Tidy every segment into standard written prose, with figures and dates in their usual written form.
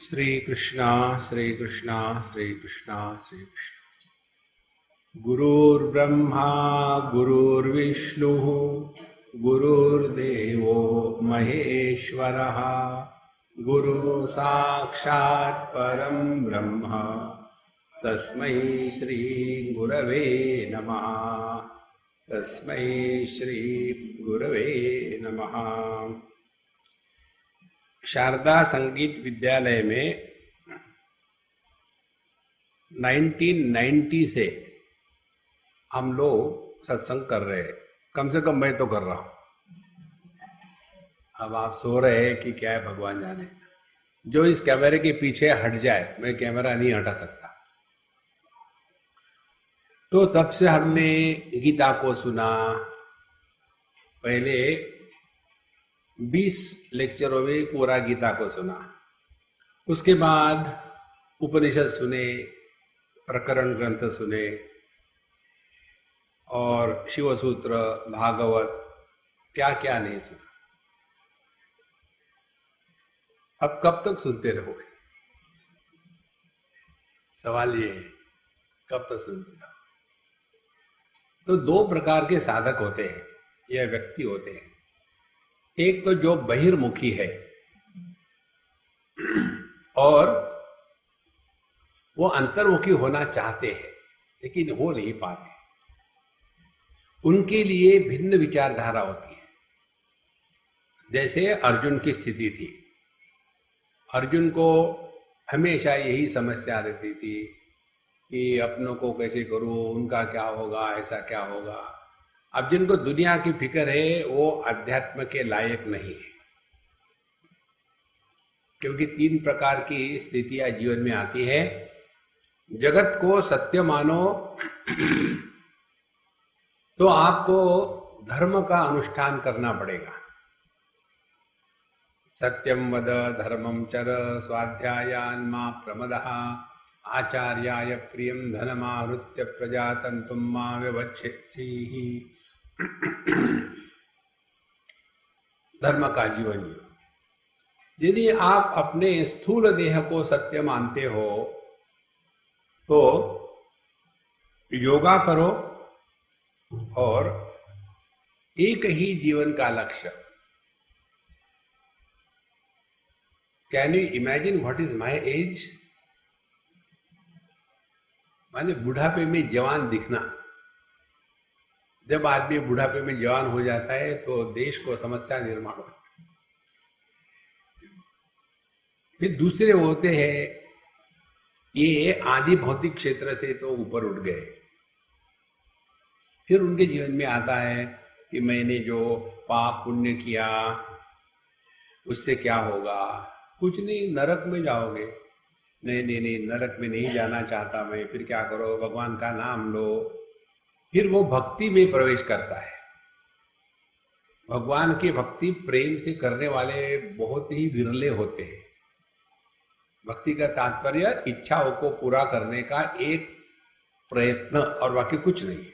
श्री कृष्णा श्री कृष्णा श्री कृष्णा श्री कृष्ण। गुरुर्ब्रह्मा गुरुर्विष्णु गुरुर्देवो महेश्वरः गुरु साक्षात् परं ब्रह्म तस्मै श्री गुरवे नमः। तस्मै श्री गुरवे नमः। शारदा संगीत विद्यालय में 1990 से हम लोग सत्संग कर रहे हैं। कम से कम मैं तो कर रहा हूं। अब आप सो रहे हैं कि क्या है भगवान जाने। जो इस कैमरे के पीछे हट जाए, मैं कैमरा नहीं हटा सकता। तो तब से हमने गीता को सुना। पहले 20 लेक्चरों में पूरा गीता को सुना। उसके बाद उपनिषद सुने, प्रकरण ग्रंथ सुने और शिवसूत्र, भागवत, क्या क्या नहीं सुना। अब कब तक सुनते रहोगे? सवाल ये है, कब तक सुनते रहोगे? तो दो प्रकार के साधक होते हैं या व्यक्ति होते हैं। एक तो जो बहिर्मुखी है और वो अंतर्मुखी होना चाहते हैं लेकिन हो नहीं पाते। उनके लिए भिन्न विचारधारा होती है। जैसे अर्जुन की स्थिति थी। अर्जुन को हमेशा यही समस्या रहती थी कि अपनों को कैसे करूं, उनका क्या होगा, ऐसा क्या होगा। अब जिनको दुनिया की फिक्र है वो अध्यात्म के लायक नहीं है, क्योंकि 3 प्रकार की स्थितियां जीवन में आती है। जगत को सत्य मानो तो आपको धर्म का अनुष्ठान करना पड़ेगा। सत्यम वद धर्मम चर स्वाध्यायान मा प्रमदः आचार्याय प्रियम धनमाहृत्य प्रजातंतुम मा व्यवच्छेत्सीहि। धर्म का जीवन जियो। यदि आप अपने स्थूल देह को सत्य मानते हो तो योगा करो और एक ही जीवन का लक्ष्य। Can you imagine what is my age? माने बुढ़ापे में जवान दिखना। जब आदमी बुढ़ापे में जवान हो जाता है तो देश को समस्या निर्माण होता है। फिर दूसरे होते हैं, ये आदि भौतिक क्षेत्र से तो ऊपर उठ गए। फिर उनके जीवन में आता है कि मैंने जो पाप पुण्य किया उससे क्या होगा। कुछ नहीं, नरक में जाओगे। नहीं नहीं नहीं, नरक में नहीं जाना चाहता मैं। फिर क्या करो, भगवान का नाम लो। फिर वो भक्ति में प्रवेश करता है। भगवान की भक्ति प्रेम से करने वाले बहुत ही विरले होते हैं। भक्ति का तात्पर्य इच्छाओं को पूरा करने का एक प्रयत्न और बाकी कुछ नहीं।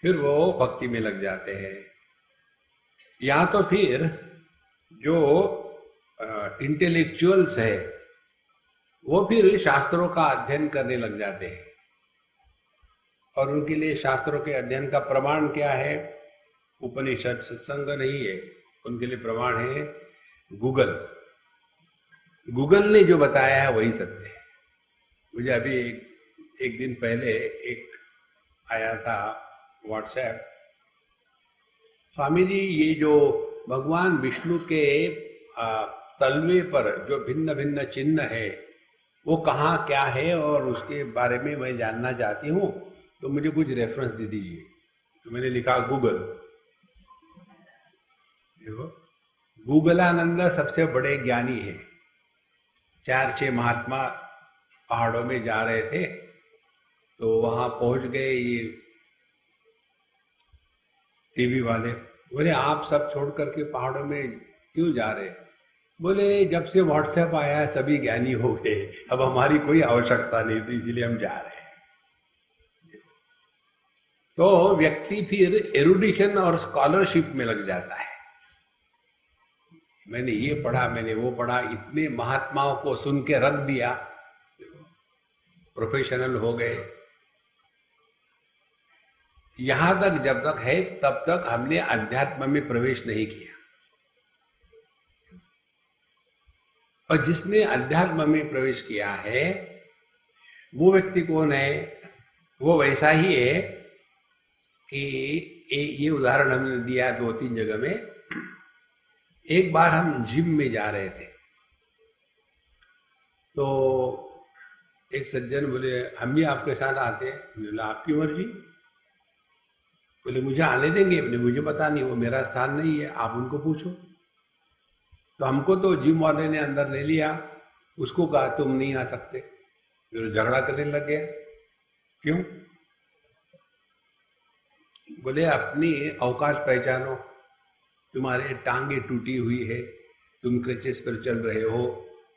फिर वो भक्ति में लग जाते हैं। या तो फिर जो इंटेलेक्चुअल्स है वो फिर शास्त्रों का अध्ययन करने लग जाते हैं। और उनके लिए शास्त्रों के अध्ययन का प्रमाण क्या है? उपनिषद, सत्संग नहीं है। उनके लिए प्रमाण है गूगल। गूगल ने जो बताया है वही सत्य है। मुझे अभी एक दिन पहले एक आया था व्हाट्सएप, स्वामी जी ये जो भगवान विष्णु के तलवे पर जो भिन्न भिन्न चिन्ह है वो कहाँ क्या है और उसके बारे में मैं जानना चाहती हूँ, तो मुझे कुछ रेफरेंस दे दीजिए। तो मैंने लिखा गूगल। देखो, गूगलानंद सबसे बड़े ज्ञानी है। 4-6 महात्मा पहाड़ों में जा रहे थे तो वहां पहुंच गए। ये टीवी वाले बोले आप सब छोड़ करके पहाड़ों में क्यों जा रहे? बोले जब से व्हाट्सएप आया है सभी ज्ञानी हो गए, अब हमारी कोई आवश्यकता नहीं, तो इसीलिए हम जा रहे हैं। तो व्यक्ति फिर एरुडिशन और स्कॉलरशिप में लग जाता है। मैंने ये पढ़ा, मैंने वो पढ़ा, इतने महात्माओं को सुन के रख दिया, प्रोफेशनल हो गए। यहां तक जब तक है तब तक हमने अध्यात्म में प्रवेश नहीं किया। और जिसने अध्यात्म में प्रवेश किया है वो व्यक्ति कौन है? वो वैसा ही है कि ये उदाहरण हमने दिया 2-3 जगह में। एक बार हम जिम में जा रहे थे तो एक सज्जन बोले हम भी आपके साथ आते हैं। बोला आपकी मर्जी। बोले मुझे आने देंगे? बोले मुझे पता नहीं, वो मेरा स्थान नहीं है, आप उनको पूछो। तो हमको तो जिम वाले ने अंदर ले लिया, उसको कहा तुम नहीं आ सकते। फिर झगड़ा करने लग गया। क्यों? बोले अपनी औकात पहचानो, तुम्हारे टांगे टूटी हुई है, तुम क्रचेस पर चल रहे हो,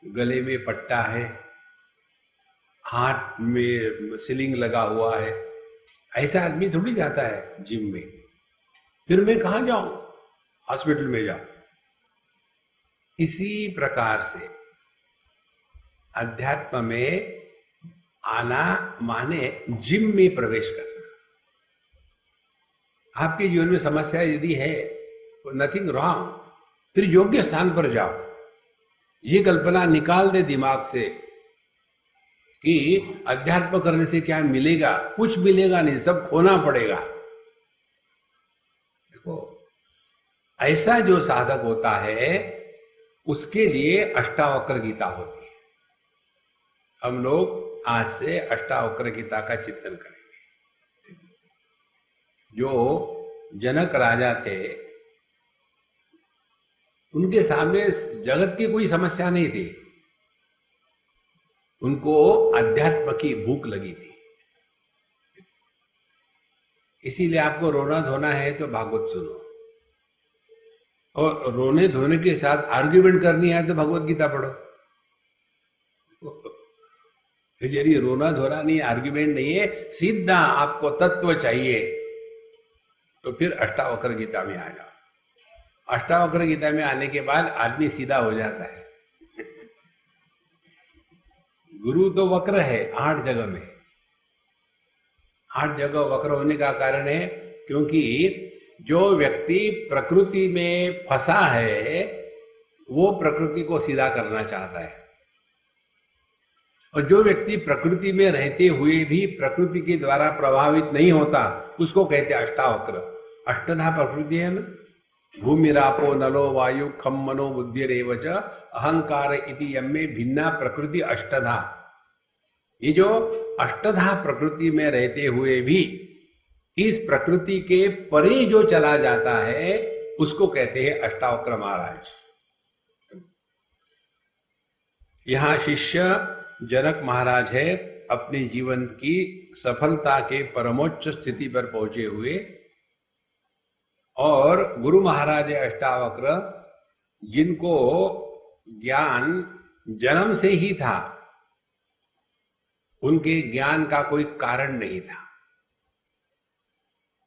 गले में पट्टा है, हाथ में सीलिंग लगा हुआ है, ऐसा आदमी थोड़ी जाता है जिम में। फिर मैं कहाँ जाऊं? हॉस्पिटल में जाऊं। इसी प्रकार से अध्यात्म में आना माने जिम में प्रवेश करना। आपके जीवन में समस्या यदि है, नथिंग रॉन्ग, फिर योग्य स्थान पर जाओ। ये कल्पना निकाल दे दिमाग से कि अध्यात्म करने से क्या मिलेगा। कुछ मिलेगा नहीं, सब खोना पड़ेगा। देखो, ऐसा जो साधक होता है उसके लिए अष्टावक्र गीता होती है। हम लोग आज से अष्टावक्र गीता का चिंतन करेंगे। जो जनक राजा थे, उनके सामने जगत की कोई समस्या नहीं थी, उनको अध्यात्म की भूख लगी थी। इसीलिए आपको रोना धोना है तो भागवत सुनो, और रोने धोने के साथ आर्ग्यूमेंट करनी है तो भगवत गीता पढ़ो। यदि रोना धोना नहीं, आर्ग्यूमेंट नहीं है, सीधा आपको तत्व चाहिए, तो फिर अष्टावक्र गीता में आ जाओ। अष्टावक्र गीता में आने के बाद आदमी सीधा हो जाता है। गुरु तो वक्र है 8 जगह में। 8 जगह वक्र होने का कारण है क्योंकि जो व्यक्ति प्रकृति में फंसा है वो प्रकृति को सीधा करना चाहता है, और जो व्यक्ति प्रकृति में रहते हुए भी प्रकृति के द्वारा प्रभावित नहीं होता उसको कहते हैं अष्टावक्र। अष्टधा प्रकृति है ना, भूमिरापो नलो वायु खम मनो बुद्धिरेव च अहंकार इति यम्मे भिन्ना प्रकृति अष्टधा। ये जो अष्टधा प्रकृति में रहते हुए भी इस प्रकृति के परे जो चला जाता है उसको कहते हैं अष्टावक्र महाराज। यहां शिष्य जनक महाराज है, अपने जीवन की सफलता के परमोच्च स्थिति पर पहुंचे हुए, और गुरु महाराज अष्टावक्र जिनको ज्ञान जन्म से ही था, उनके ज्ञान का कोई कारण नहीं था।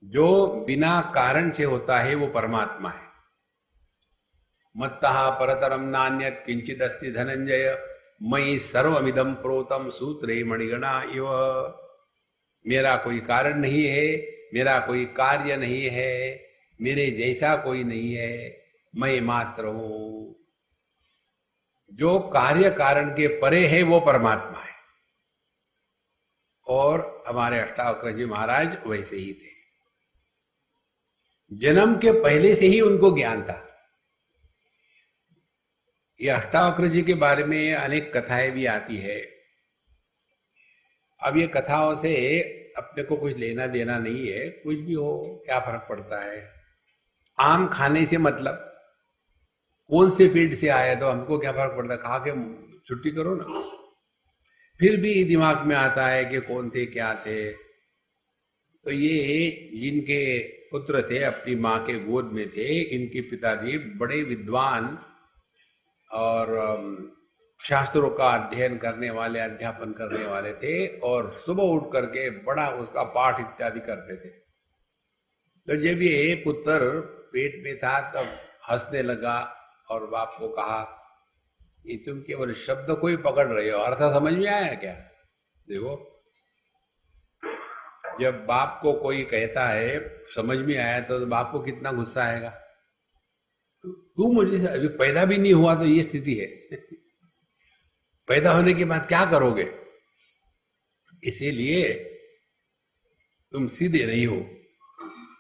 जो बिना कारण से होता है वो परमात्मा है। मत्तः परतरम नान्यत् किंचित अस्ति धनंजय मयि सर्वमिदं प्रोतम सूत्रे मणिगणा इव। मेरा कोई कारण नहीं है, मेरा कोई कार्य नहीं है, मेरे जैसा कोई नहीं है, मैं मात्र हूं। जो कार्य कारण के परे है वो परमात्मा है। और हमारे अष्टावक्र जी महाराज वैसे ही थे। जन्म के पहले से ही उनको ज्ञान था। ये अष्टावक्र जी के बारे में अनेक कथाएं भी आती है। अब ये कथाओं से अपने को कुछ लेना देना नहीं है, कुछ भी हो क्या फर्क पड़ता है। आम खाने से मतलब, कौन से पेट से आया तो हमको क्या फर्क पड़ता है, खा के छुट्टी करो ना। फिर भी दिमाग में आता है कि कौन थे क्या थे। तो ये जिनके पुत्र थे, अपनी माँ के गोद में थे, इनके पिताजी बड़े विद्वान और शास्त्रों का अध्ययन करने वाले, अध्यापन करने वाले थे, और सुबह उठ करके बड़ा उसका पाठ इत्यादि करते थे। तो जब ये पुत्र पेट में था तब हंसने लगा, और बाप को कहा कि तुम केवल शब्द को ही पकड़ रहे हो, अर्थ समझ में आया क्या? देखो, जब बाप को कोई कहता है समझ में आया तो बाप को कितना गुस्सा आएगा। तो तू मुझे से अभी पैदा भी नहीं हुआ तो ये स्थिति है पैदा होने के बाद क्या करोगे? इसीलिए तुम सीधे नहीं हो,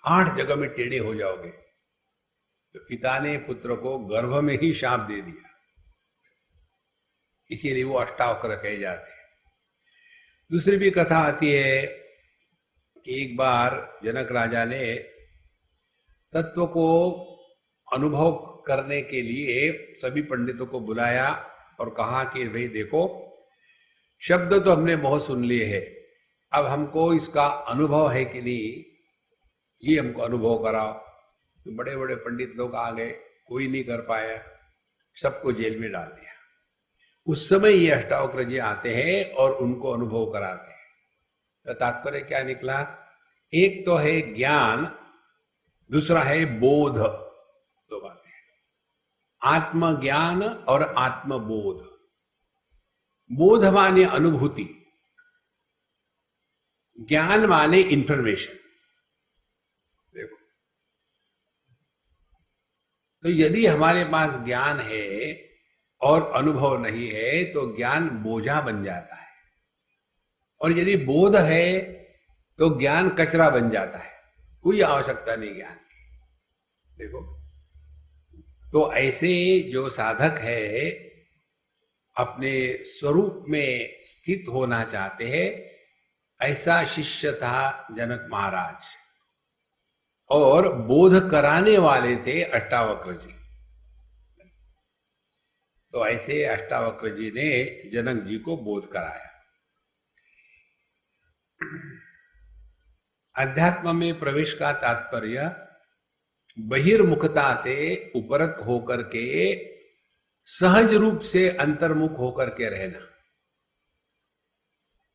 8 जगह में टेढ़े हो जाओगे। तो पिता ने पुत्र को गर्भ में ही शाप दे दिया, इसीलिए वो अष्टावक्र कहे जाते हैं। दूसरी भी कथा आती है कि एक बार जनक राजा ने तत्व को अनुभव करने के लिए सभी पंडितों को बुलाया और कहा कि भाई देखो, शब्द तो हमने बहुत सुन लिए हैं, अब हमको इसका अनुभव है कि नहीं, ये हमको अनुभव कराओ। तो बड़े बड़े पंडित लोग आ गए, कोई नहीं कर पाया, सबको जेल में डाल दिया। उस समय ये अष्टावक्र जी आते हैं और उनको अनुभव कराते हैं। तो तात्पर्य क्या निकला? एक तो है ज्ञान, दूसरा है बोध। दो बातें, आत्मज्ञान और आत्मबोध। बोध माने अनुभूति, ज्ञान माने इंफॉर्मेशन। देखो, तो यदि हमारे पास ज्ञान है और अनुभव नहीं है तो ज्ञान बोझा बन जाता है, और यदि बोध है तो ज्ञान कचरा बन जाता है, कोई आवश्यकता नहीं ज्ञान की। देखो, तो ऐसे जो साधक है अपने स्वरूप में स्थित होना चाहते हैं, ऐसा शिष्य था जनक महाराज, और बोध कराने वाले थे अष्टावक्र जी। तो ऐसे अष्टावक्र जी ने जनक जी को बोध कराया। अध्यात्म में प्रवेश का तात्पर्य बहिर्मुखता से उपरत होकर के सहज रूप से अंतर्मुख होकर के रहना।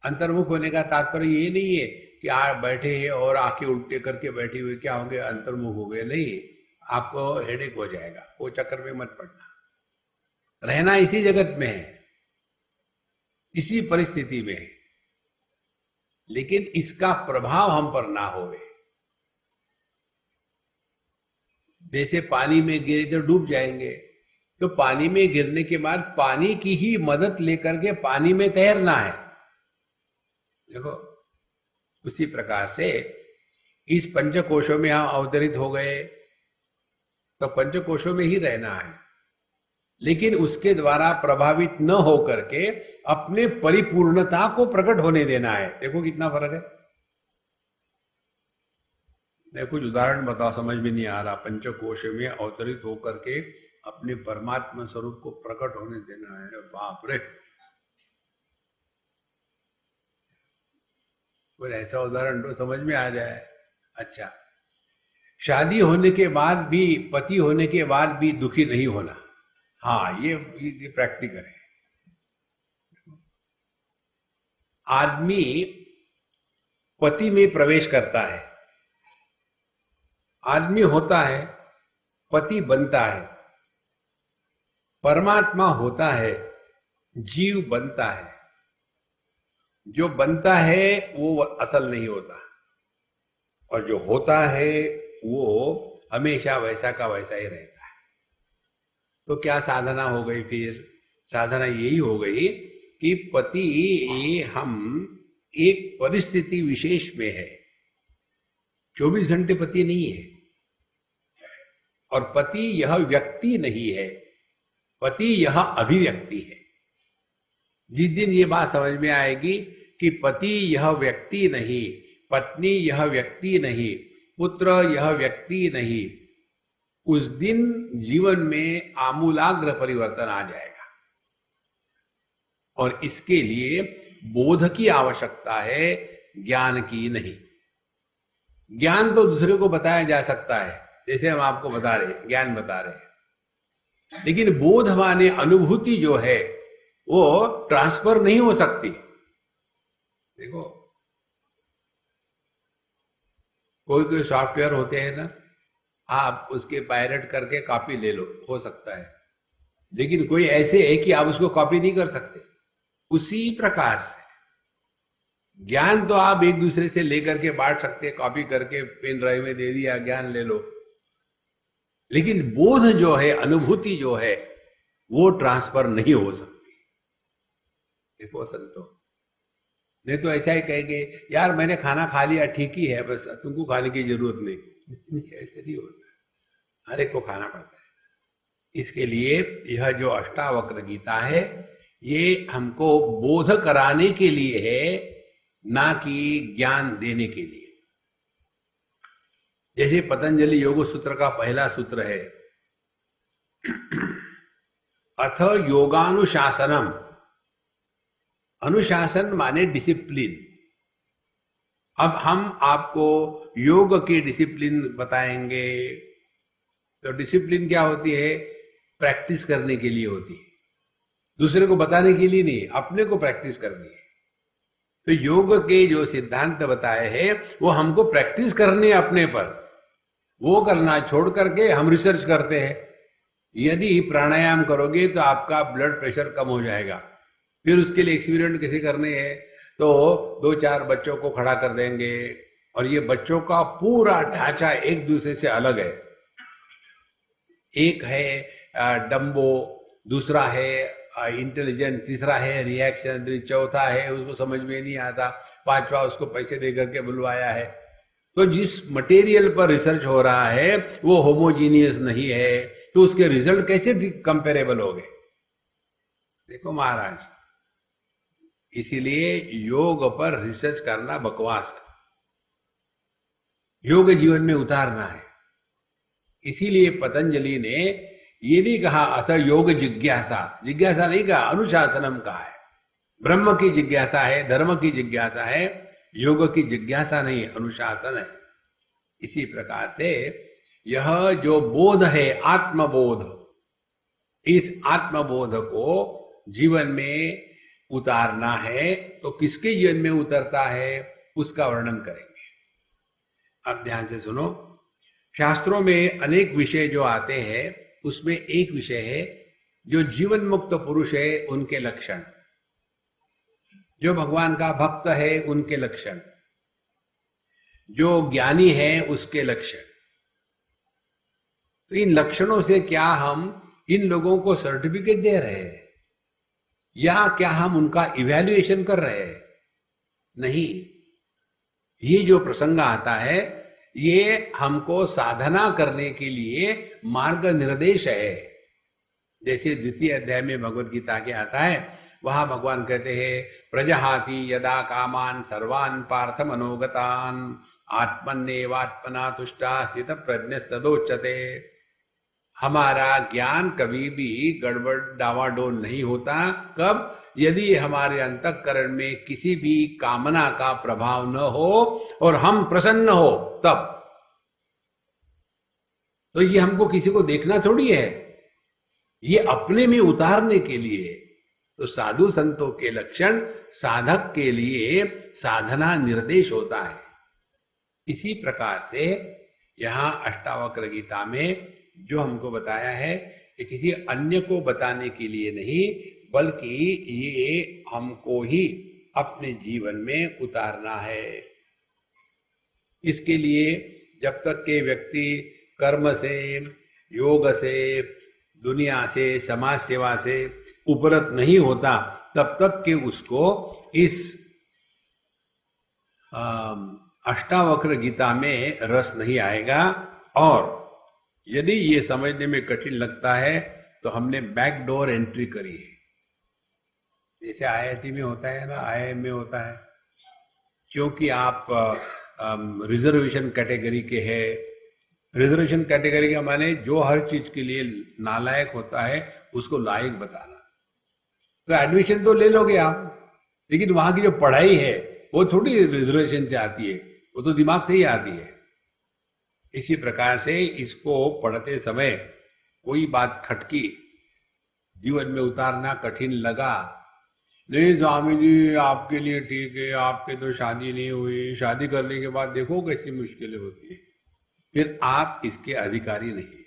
अंतर्मुख होने का तात्पर्य ये नहीं है कि आप बैठे हैं और आंखें उल्टे करके बैठे हुए क्या होंगे, अंतर्मुख हो गए। नहीं, आपको हेडेक हो जाएगा, वो चक्कर में मत पड़ना। रहना इसी जगत में है, इसी परिस्थिति में है, लेकिन इसका प्रभाव हम पर ना होवे। जैसे पानी में गिरे तो डूब जाएंगे, तो पानी में गिरने के बाद पानी की ही मदद लेकर के पानी में तैरना है। देखो, उसी प्रकार से इस पंचकोशों में हम अवतरित हो गए तो पंचकोशों में ही रहना है, लेकिन उसके द्वारा प्रभावित न होकर के अपने परिपूर्णता को प्रकट होने देना है। देखो कितना फर्क है। मैं कुछ उदाहरण बताओ, समझ में नहीं आ रहा। पंचकोश में अवतरित होकर के अपने परमात्मा स्वरूप को प्रकट होने देना है। अरे बाप रे, कोई ऐसा उदाहरण तो समझ में आ जाए। अच्छा, शादी होने के बाद भी, पति होने के बाद भी दुखी नहीं होना। हाँ, ये प्रैक्टिकल है। आदमी पति में प्रवेश करता है, आदमी होता है, पति बनता है, परमात्मा होता है, जीव बनता है। जो बनता है वो असल नहीं होता, और जो होता है वो हमेशा वैसा का वैसा ही रहता है। तो क्या साधना हो गई फिर? साधना यही हो गई कि पति हम एक परिस्थिति विशेष में है, 24 घंटे पति नहीं है, और पति यह व्यक्ति नहीं है, पति यह अभिव्यक्ति है। जिस दिन ये बात समझ में आएगी कि पति यह व्यक्ति नहीं, पत्नी यह व्यक्ति नहीं, पुत्र यह व्यक्ति नहीं, उस दिन जीवन में आमूलाग्र परिवर्तन आ जाएगा। और इसके लिए बोध की आवश्यकता है, ज्ञान की नहीं। ज्ञान तो दूसरे को बताया जा सकता है, जैसे हम आपको बता रहे, ज्ञान बता रहे हैं, लेकिन बोध माने अनुभूति जो है वो ट्रांसफर नहीं हो सकती। देखो, कोई कोई सॉफ्टवेयर होते हैं ना, आप उसके पायरेट करके कॉपी ले लो, हो सकता है, लेकिन कोई ऐसे है कि आप उसको कॉपी नहीं कर सकते। उसी प्रकार से ज्ञान तो आप एक दूसरे से लेकर के बांट सकते हैं, कॉपी करके पेन ड्राइव में दे दिया, ज्ञान ले लो। लेकिन बोध जो है, अनुभूति जो है, वो ट्रांसफर नहीं हो सकती। देखो संतो, नहीं तो ऐसा ही कहेंगे यार मैंने खाना खा लिया, ठीक ही है, बस तुमको खाने की जरूरत नहीं। ऐसे नहीं होता, हर एक को खाना पड़ता है। इसके लिए यह जो अष्टावक्र गीता है, ये हमको बोध कराने के लिए है, ना कि ज्ञान देने के लिए। जैसे पतंजलि योग सूत्र का पहला सूत्र है, अथ योगानुशासनम। अनुशासन माने डिसिप्लिन। अब हम आपको योग की डिसिप्लिन बताएंगे। तो डिसिप्लिन क्या होती है? प्रैक्टिस करने के लिए होती है, दूसरे को बताने के लिए नहीं, अपने को प्रैक्टिस करनी है। तो योग के जो सिद्धांत बताए हैं वो हमको प्रैक्टिस करने अपने पर, वो करना छोड़ करके हम रिसर्च करते हैं। यदि प्राणायाम करोगे तो आपका ब्लड प्रेशर कम हो जाएगा, फिर उसके लिए एक्सपेरिमेंट कैसे करने हैं? तो 2-4 बच्चों को खड़ा कर देंगे और ये बच्चों का पूरा ढांचा एक दूसरे से अलग है। एक है डम्बो, दूसरा है इंटेलिजेंट, तीसरा है रिएक्शन, चौथा है उसको समझ में नहीं आता, पांचवा उसको पैसे दे करके बुलवाया है। तो जिस मटेरियल पर रिसर्च हो रहा है वो होमोजीनियस नहीं है, तो उसके रिजल्ट कैसे कंपेरेबल होंगे? देखो महाराज, इसीलिए योग पर रिसर्च करना बकवास है, योग जीवन में उतारना है। इसीलिए पतंजलि ने ये नहीं कहा अथ योग जिज्ञासा, जिज्ञासा नहीं कहा, अनुशासनम कहा है। ब्रह्म की जिज्ञासा है, धर्म की जिज्ञासा है, योग की जिज्ञासा नहीं, अनुशासन है। इसी प्रकार से यह जो बोध है, आत्मबोध, इस आत्मबोध को जीवन में उतारना है। तो किसके जीवन में उतरता है उसका वर्णन करेंगे। अब ध्यान से सुनो, शास्त्रों में अनेक विषय जो आते हैं उसमें एक विषय है जो जीवन मुक्त पुरुष है उनके लक्षण, जो भगवान का भक्त है उनके लक्षण, जो ज्ञानी है उसके लक्षण। तो इन लक्षणों से क्या हम इन लोगों को सर्टिफिकेट दे रहे हैं या क्या हम उनका इवैल्यूएशन कर रहे हैं? नहीं, ये जो प्रसंग आता है ये हमको साधना करने के लिए मार्ग निर्देश है। जैसे द्वितीय अध्याय में भगवद गीता के आता है, वहां भगवान कहते हैं प्रजहाति यदा कामान सर्वान पार्थ मनोगतान आत्मन्नेवात्मना तुष्टा स्थित प्रज्ञस्तदोच्यते। हमारा ज्ञान कभी भी गड़बड़ डावाडोल नहीं होता। कब? यदि हमारे अंतःकरण में किसी भी कामना का प्रभाव न हो और हम प्रसन्न हो तब। तो ये हमको किसी को देखना थोड़ी है, ये अपने में उतारने के लिए। तो साधु संतों के लक्षण साधक के लिए साधना निर्देश होता है। इसी प्रकार से यहां अष्टावक्र गीता में जो हमको बताया है कि किसी अन्य को बताने के लिए नहीं, बल्कि ये हमको ही अपने जीवन में उतारना है। इसके लिए जब तक के व्यक्ति कर्म से, योग से, दुनिया से, समाज सेवा से उपरत नहीं होता, तब तक के उसको इस अष्टावक्र गीता में रस नहीं आएगा। और यदि ये समझने में कठिन लगता है तो हमने बैकडोर एंट्री करी है। जैसे आईआईटी में होता है ना, आईआईएम में होता है, क्योंकि आप रिजर्वेशन कैटेगरी के हैं। रिजर्वेशन कैटेगरी का माने जो हर चीज के लिए नालायक होता है उसको लायक बताना। तो एडमिशन तो ले लोगे आप, लेकिन वहां की जो पढ़ाई है वो थोड़ी रिजर्वेशन से आती है, वो तो दिमाग से ही आती है। इसी प्रकार से इसको पढ़ते समय कोई बात खटकी, जीवन में उतारना कठिन लगा, नहीं स्वामी जी आपके लिए ठीक है, आपके तो शादी नहीं हुई, शादी करने के बाद देखो कैसी मुश्किलें होती है, फिर आप इसके अधिकारी नहीं।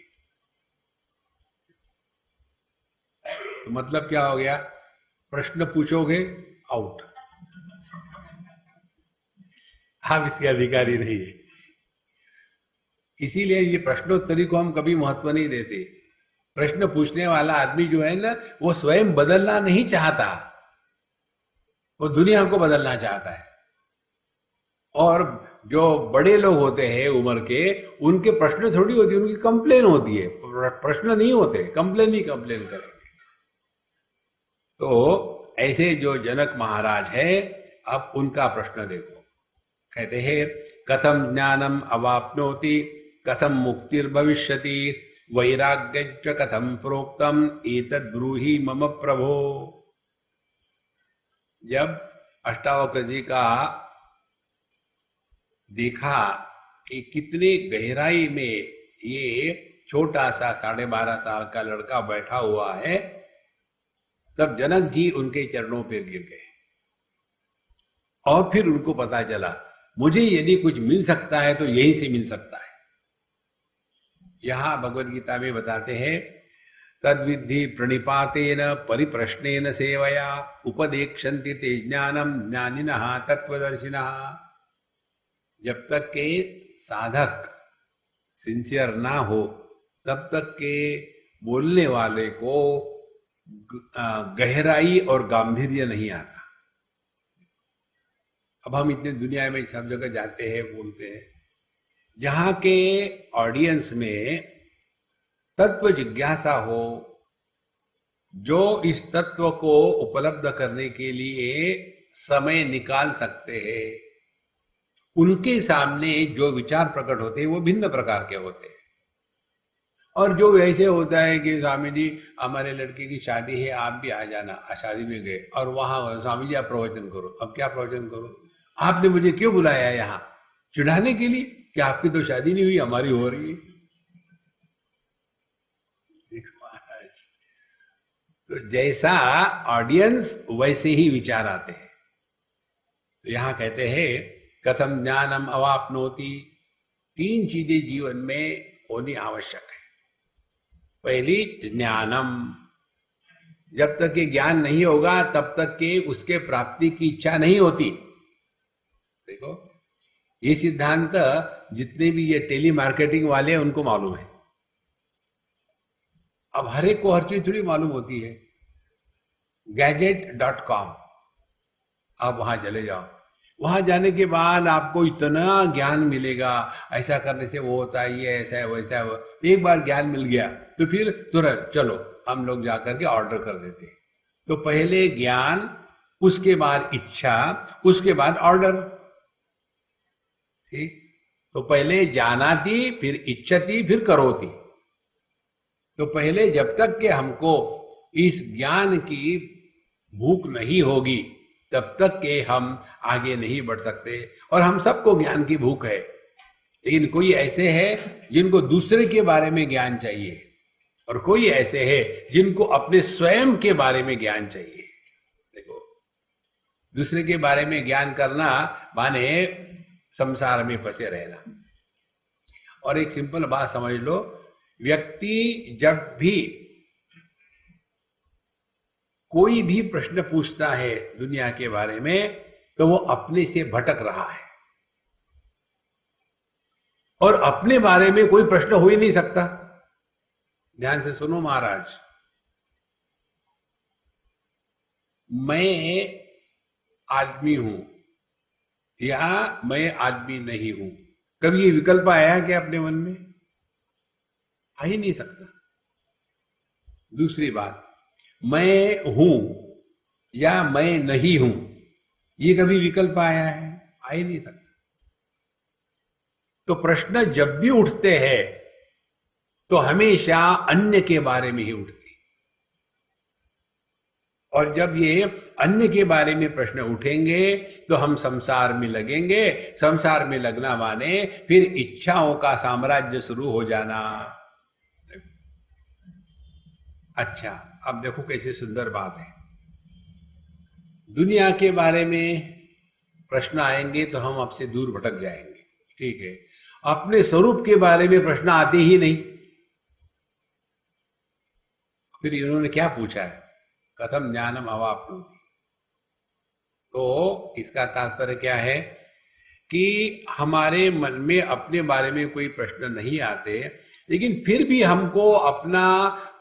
तो मतलब क्या हो गया? प्रश्न पूछोगे, आउट, आप इसके अधिकारी नहीं है। इसीलिए ये प्रश्नोत्तरी को हम कभी महत्व नहीं देते। प्रश्न पूछने वाला आदमी जो है ना, वो स्वयं बदलना नहीं चाहता, वो दुनिया को बदलना चाहता है। और जो बड़े लोग होते हैं उम्र के, उनके प्रश्न थोड़ी होती है, उनकी कंप्लेन होती है। प्रश्न नहीं होते, कंप्लेन ही कंप्लेन करेंगे। तो ऐसे जो जनक महाराज है, अब उनका प्रश्न देखो। कहते हैं, कथम ज्ञानम अवाप्नोति, कथम मुक्तिर्भविष्यति, वैराग्य कथम प्रोक्तम, एतद् ब्रूहि मम प्रभो। जब अष्टावक्र जी का देखा कि कितनी गहराई में ये छोटा सा 12.5 साल का लड़का बैठा हुआ है, तब जनक जी उनके चरणों पर गिर गए। और फिर उनको पता चला, मुझे यदि कुछ मिल सकता है तो यही से मिल सकता है। यहां भगवद गीता में बताते हैं, तद्विद्धि प्रणिपातेन परिप्रश्नेन सेवया उपदेक्षन्ति ते ज्ञानम ज्ञानिनः तत्वदर्शिनः। जब तक के साधक सिंसियर ना हो, तब तक के बोलने वाले को गहराई और गांभीर्य नहीं आता। अब हम इतने दुनिया में सब जगह जाते हैं, बोलते हैं, जहां के ऑडियंस में तत्व जिज्ञासा हो, जो इस तत्व को उपलब्ध करने के लिए समय निकाल सकते हैं, उनके सामने जो विचार प्रकट होते हैं वो भिन्न प्रकार के होते हैं। और जो वैसे होता है कि स्वामी जी हमारे लड़के की शादी है, आप भी आ जाना, शादी में गए और वहां स्वामी जी आप प्रवचन करो। अब क्या प्रवचन करो? आपने मुझे क्यों बुलाया यहाँ? चिढ़ाने के लिए कि आपकी तो शादी नहीं हुई, हमारी हो रही है। तो जैसा ऑडियंस वैसे ही विचार आते हैं। तो यहां कहते हैं, कथम ज्ञानम अवाप्नोति। 3 चीजें जीवन में होनी आवश्यक है। पहली, ज्ञानम। जब तक ये ज्ञान नहीं होगा तब तक के उसके प्राप्ति की इच्छा नहीं होती। देखो, ये सिद्धांत जितने भी ये टेली मार्केटिंग वाले हैं उनको मालूम है। अब हर एक को हर चीज थोड़ी मालूम होती है। gadget.com, आप वहां चले जाओ, वहां जाने के बाद आपको इतना ज्ञान मिलेगा, ऐसा करने से वो होता है, ये ऐसा है, वैसा है। एक बार ज्ञान मिल गया तो फिर तुरंत चलो हम लोग जाकर के ऑर्डर कर देते। तो पहले ज्ञान, उसके बाद इच्छा, उसके बाद ऑर्डर। ठीक? तो पहले जानाति, फिर इच्छति, फिर करोति। तो पहले जब तक कि हमको इस ज्ञान की भूख नहीं होगी, तब तक के हम आगे नहीं बढ़ सकते। और हम सबको ज्ञान की भूख है, लेकिन कोई ऐसे है जिनको दूसरे के बारे में ज्ञान चाहिए, और कोई ऐसे है जिनको अपने स्वयं के बारे में ज्ञान चाहिए। देखो, दूसरे के बारे में ज्ञान करना माने संसार में फंसे रहना। और एक सिंपल बात समझ लो, व्यक्ति जब भी कोई भी प्रश्न पूछता है दुनिया के बारे में, तो वो अपने से भटक रहा है। और अपने बारे में कोई प्रश्न हो ही नहीं सकता। ध्यान से सुनो महाराज, मैं आदमी हूं या मैं आदमी नहीं हूं, कभी ये विकल्प आया क्या अपने मन में? आ ही नहीं सकता। दूसरी बात, मैं हूं या मैं नहीं हूं, ये कभी विकल्प आया है? आ ही नहीं सकता। तो प्रश्न जब भी उठते हैं तो हमेशा अन्य के बारे में ही उठते। और जब ये अन्य के बारे में प्रश्न उठेंगे तो हम संसार में लगेंगे। संसार में लगना माने फिर इच्छाओं का साम्राज्य शुरू हो जाना। अच्छा, अब देखो कैसे सुंदर बात है। दुनिया के बारे में प्रश्न आएंगे तो हम आपसे दूर भटक जाएंगे, ठीक है। अपने स्वरूप के बारे में प्रश्न आते ही नहीं। फिर इन्होंने क्या पूछा है? कथम ज्ञानम अवाप्नोति। तो इसका तात्पर्य क्या है कि हमारे मन में अपने बारे में कोई प्रश्न नहीं आते, लेकिन फिर भी हमको अपना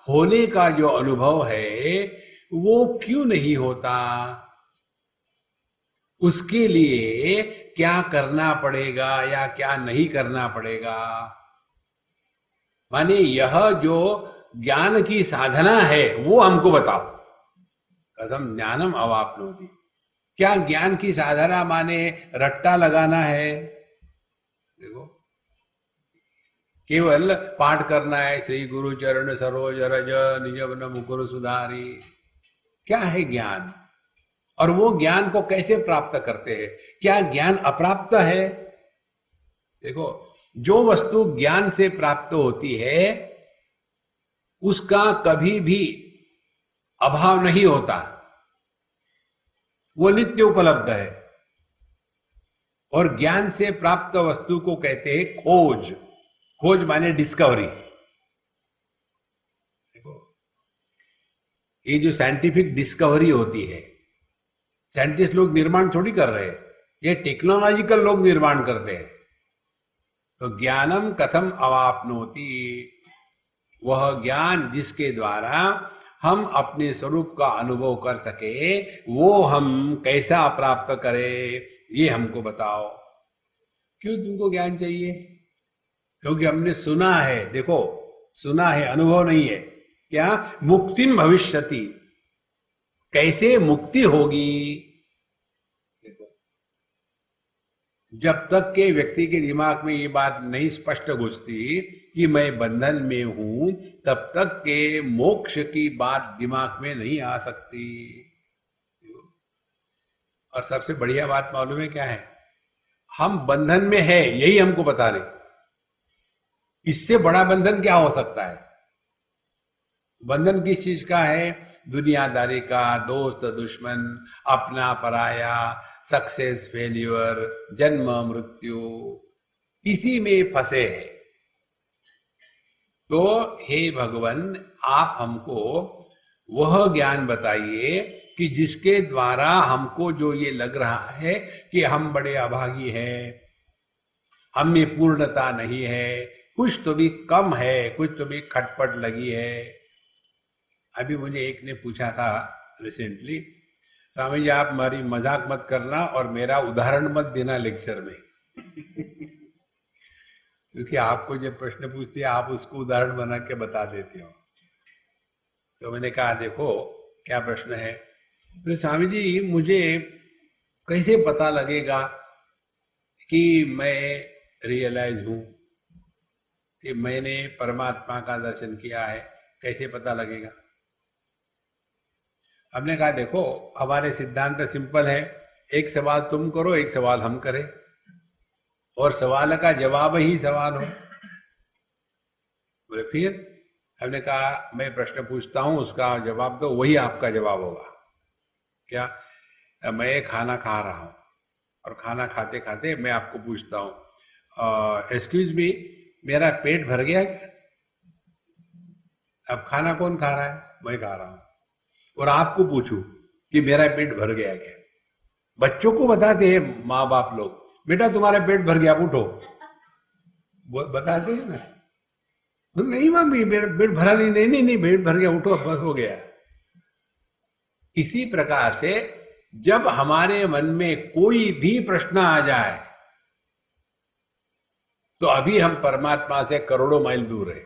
होने का जो अनुभव है वो क्यों नहीं होता, उसके लिए क्या करना पड़ेगा या क्या नहीं करना पड़ेगा। माने यह जो ज्ञान की साधना है वो हमको बताओ। कथम ज्ञानम अवाप्नोति। क्या ज्ञान की साधना माने रट्टा लगाना है? देखो, केवल पाठ करना है, श्री गुरु चरण सरोज रज निज मन मुकुर सुधारी। क्या है ज्ञान, और वो ज्ञान को कैसे प्राप्त करते हैं? क्या ज्ञान अप्राप्त है? देखो, जो वस्तु ज्ञान से प्राप्त होती है उसका कभी भी अभाव नहीं होता, वो नित्य उपलब्ध है। और ज्ञान से प्राप्त वस्तु को कहते हैं खोज। खोज माने डिस्कवरी। देखो, ये जो साइंटिफिक डिस्कवरी होती है, साइंटिस्ट लोग निर्माण थोड़ी कर रहे हैं, ये टेक्नोलॉजिकल लोग निर्माण करते हैं। तो ज्ञानम कथम अवाप्नोति, वह ज्ञान जिसके द्वारा हम अपने स्वरूप का अनुभव कर सके, वो हम कैसा प्राप्त करें, ये हमको बताओ। क्यों तुमको ज्ञान चाहिए? क्योंकि हमने सुना है। देखो, सुना है, अनुभव नहीं है। क्या? मुक्तिम भविष्यति, कैसे मुक्ति होगी। देखो, जब तक के व्यक्ति के दिमाग में ये बात नहीं स्पष्ट घुसती कि मैं बंधन में हूं, तब तक के मोक्ष की बात दिमाग में नहीं आ सकती। और सबसे बढ़िया बात मालूम है क्या है? हम बंधन में है, यही हमको बता रहे। इससे बड़ा बंधन क्या हो सकता है? बंधन किस चीज का है? दुनियादारी का, दोस्त दुश्मन, अपना पराया, सक्सेस फेल्यूर, जन्म मृत्यु, इसी में फंसे हैं। तो हे भगवान, आप हमको वह ज्ञान बताइए कि जिसके द्वारा हमको जो ये लग रहा है कि हम बड़े अभागी हैं, हम में पूर्णता नहीं है, कुछ तो भी कम है, कुछ तो भी खटपट लगी है। अभी मुझे एक ने पूछा था रिसेंटली, स्वामी जी आप हमारी मजाक मत करना और मेरा उदाहरण मत देना लेक्चर में क्योंकि आपको जब प्रश्न पूछते हैं आप उसको उदाहरण बना के बता देते हो। तो मैंने कहा देखो क्या प्रश्न है। तो स्वामी जी मुझे कैसे पता लगेगा कि मैं रियलाइज हूं, कि मैंने परमात्मा का दर्शन किया है, कैसे पता लगेगा? हमने कहा देखो हमारे सिद्धांत सिंपल है, एक सवाल तुम करो, एक सवाल हम करें, और सवाल का जवाब ही सवाल हो। बोले फिर? हमने कहा मैं प्रश्न पूछता हूं, उसका जवाब दो, वही आपका जवाब होगा। क्या? मैं खाना खा रहा हूं और खाना खाते खाते मैं आपको पूछता हूं एक्सक्यूज मी, मेरा पेट भर गया क्या? अब खाना कौन खा रहा है? मैं खा रहा हूं। और आपको पूछूं कि मेरा पेट भर गया क्या? बच्चों को बताते हैं माँ बाप लोग, बेटा तुम्हारा पेट भर गया, उठो, बताते हैं ना। तो नहीं मम्मी मेरा पेट भरा नहीं, नहीं नहीं नहीं पेट भर गया, उठो, बस हो गया। इसी प्रकार से जब हमारे मन में कोई भी प्रश्न आ जाए तो अभी हम परमात्मा से करोड़ों माइल दूर है।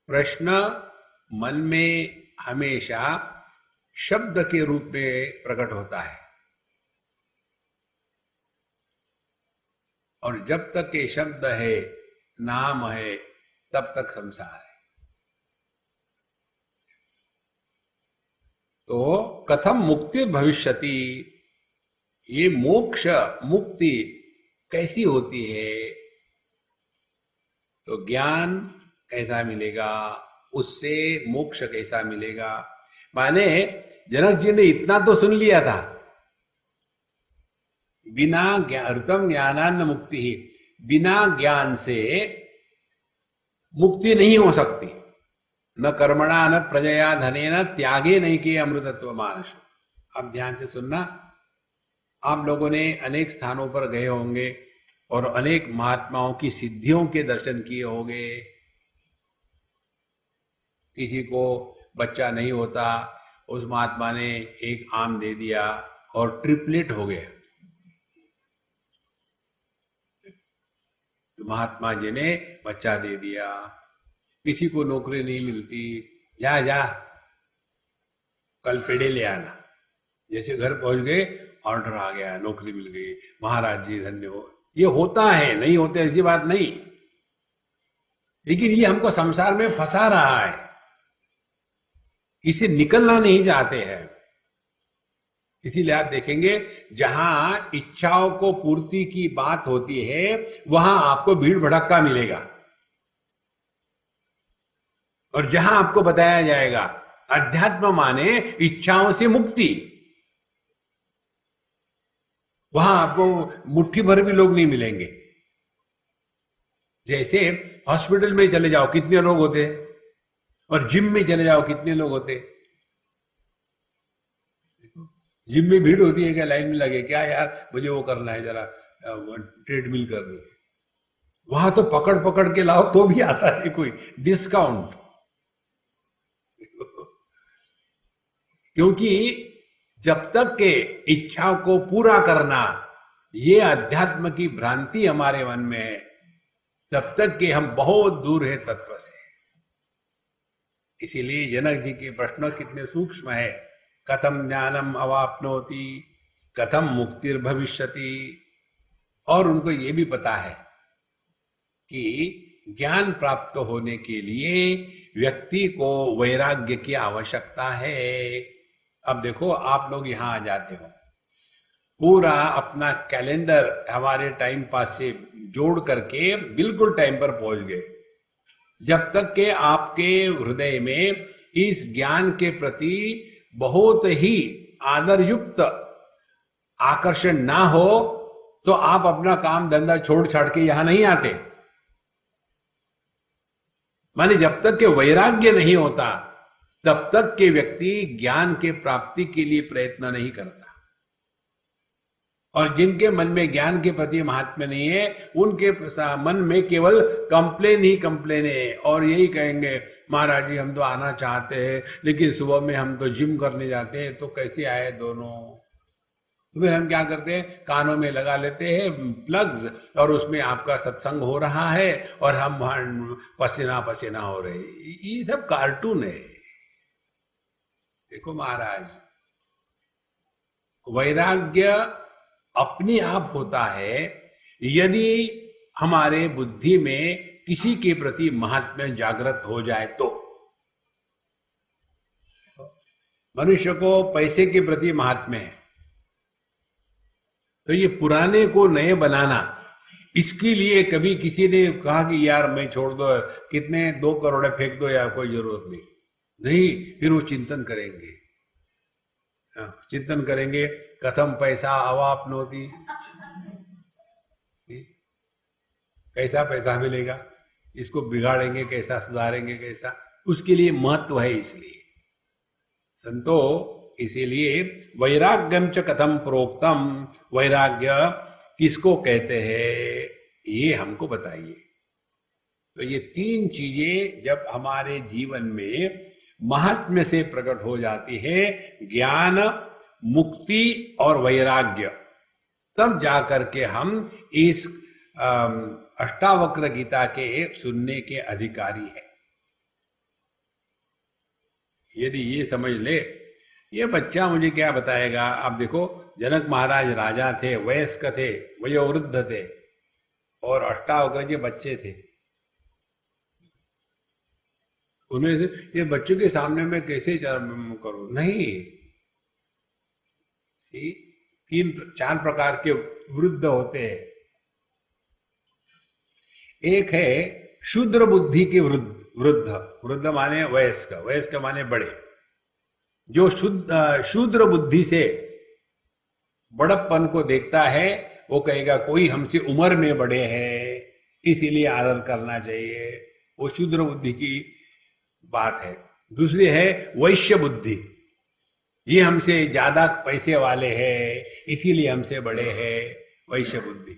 प्रश्न मन में हमेशा शब्द के रूप में प्रकट होता है, और जब तक ये शब्द है, नाम है, तब तक संसार है। तो कथम मुक्ति भविष्यति, ये मोक्ष मुक्ति कैसी होती है? तो ज्ञान कैसा मिलेगा, उससे मोक्ष कैसा मिलेगा? माने जनक जी ने इतना तो सुन लिया था, बिना ऋतम ज्ञानान्न मुक्ति ही, बिना ज्ञान से मुक्ति नहीं हो सकती। न कर्मणा न प्रजया धनेन त्यागे नहीं किए अमृतत्व मानस। अब ध्यान से सुनना। आप लोगों ने अनेक स्थानों पर गए होंगे और अनेक महात्माओं की सिद्धियों के दर्शन किए होंगे। किसी को बच्चा नहीं होता, उस महात्मा ने एक आम दे दिया और ट्रिपलेट हो गया। तो महात्मा जी ने बच्चा दे दिया। किसी को नौकरी नहीं मिलती, जा जा कल पेड़े ले आना। जैसे घर पहुंच गए, ऑर्डर आ गया, नौकरी मिल गई, महाराज जी धन्य हो। ये होता है, नहीं होते ऐसी बात नहीं, लेकिन ये हमको संसार में फंसा रहा है, इसे निकलना नहीं चाहते हैं। इसीलिए आप देखेंगे जहां इच्छाओं को पूर्ति की बात होती है वहां आपको भीड़ भड़क्का मिलेगा, और जहां आपको बताया जाएगा अध्यात्म माने इच्छाओं से मुक्ति, वहां आपको मुट्ठी भर भी लोग नहीं मिलेंगे। जैसे हॉस्पिटल में चले जाओ कितने लोग होते हैं, और जिम में चले जाओ कितने लोग होते हैं। जिम में भीड़ होती है क्या, लाइन में लगे क्या यार मुझे वो करना है, जरा ट्रेडमिल करनी है। वहां तो पकड़ पकड़ के लाओ तो भी आता है कोई डिस्काउंट। क्योंकि जब तक के इच्छा को पूरा करना ये अध्यात्म की भ्रांति हमारे मन में है, तब तक के हम बहुत दूर है तत्व से। इसीलिए जनक जी के प्रश्न कितने सूक्ष्म है। कथम ज्ञानम अवाप्नोति, कथम मुक्तिर्भविष्यति। और उनको ये भी पता है कि ज्ञान प्राप्त होने के लिए व्यक्ति को वैराग्य की आवश्यकता है। अब देखो आप लोग यहां आ जाते हो, पूरा अपना कैलेंडर हमारे टाइम पास से जोड़ करके बिल्कुल टाइम पर पहुंच गए। जब तक के आपके हृदय में इस ज्ञान के प्रति बहुत ही आदर युक्त आकर्षण ना हो तो आप अपना काम धंधा छोड़ छाड़ के यहां नहीं आते। माने जब तक के वैराग्य नहीं होता तब तक के व्यक्ति ज्ञान के प्राप्ति के लिए प्रयत्न नहीं करता। और जिनके मन में ज्ञान के प्रति महात्म्य नहीं है, उनके मन में केवल कंप्लेन ही कंप्लेन है, और यही कहेंगे महाराज जी हम तो आना चाहते हैं लेकिन सुबह में हम तो जिम करने जाते हैं, तो कैसे आए दोनों। तो फिर हम क्या करते हैं, कानों में लगा लेते हैं प्लग्स, और उसमें आपका सत्संग हो रहा है और हम पसीना पसीना हो रहे। ये सब कार्टून है। देखो महाराज, वैराग्य अपने आप होता है यदि हमारे बुद्धि में किसी के प्रति महात्म्य जागृत हो जाए तो। मनुष्य को पैसे के प्रति महात्म्य है, तो ये पुराने को नए बनाना, इसके लिए कभी किसी ने कहा कि यार मैं छोड़ दो, कितने 2 करोड़ फेंक दो यार, कोई जरूरत नहीं। नहीं, फिर वो चिंतन करेंगे, चिंतन करेंगे कथम पैसा अवाप्नोति, कैसा पैसा मिलेगा, इसको बिगाड़ेंगे कैसा, सुधारेंगे कैसा, उसके लिए महत्व है। इसलिए संतो, इसीलिए वैराग्यम च कथम प्रोक्तम, वैराग्य किसको कहते हैं ये हमको बताइए। तो ये 3 चीजें जब हमारे जीवन में महात्म्य से प्रकट हो जाती है, ज्ञान, मुक्ति और वैराग्य, तब जाकर के हम इस अष्टावक्र गीता के सुनने के अधिकारी हैं। यदि ये समझ ले, ये बच्चा मुझे क्या बताएगा। आप देखो, जनक महाराज राजा थे, वयस्क थे, वयोवृद्ध थे, और अष्टावक्र के बच्चे थे। उन्हें ये बच्चों के सामने मैं कैसे करूं, नहीं। 3-4 प्रकार के वृद्ध होते हैं। एक है शूद्र बुद्धि के वृद्ध माने वयस्क, वयस्क माने बड़े। जो शूद्र बुद्धि से बड़प्पन को देखता है वो कहेगा कोई हमसे उम्र में बड़े हैं, इसीलिए आदर करना चाहिए। वो शूद्र बुद्धि की बात है। दूसरी है वैश्य बुद्धि, ये हमसे ज्यादा पैसे वाले हैं इसीलिए हमसे बड़े हैं, वैश्य बुद्धि।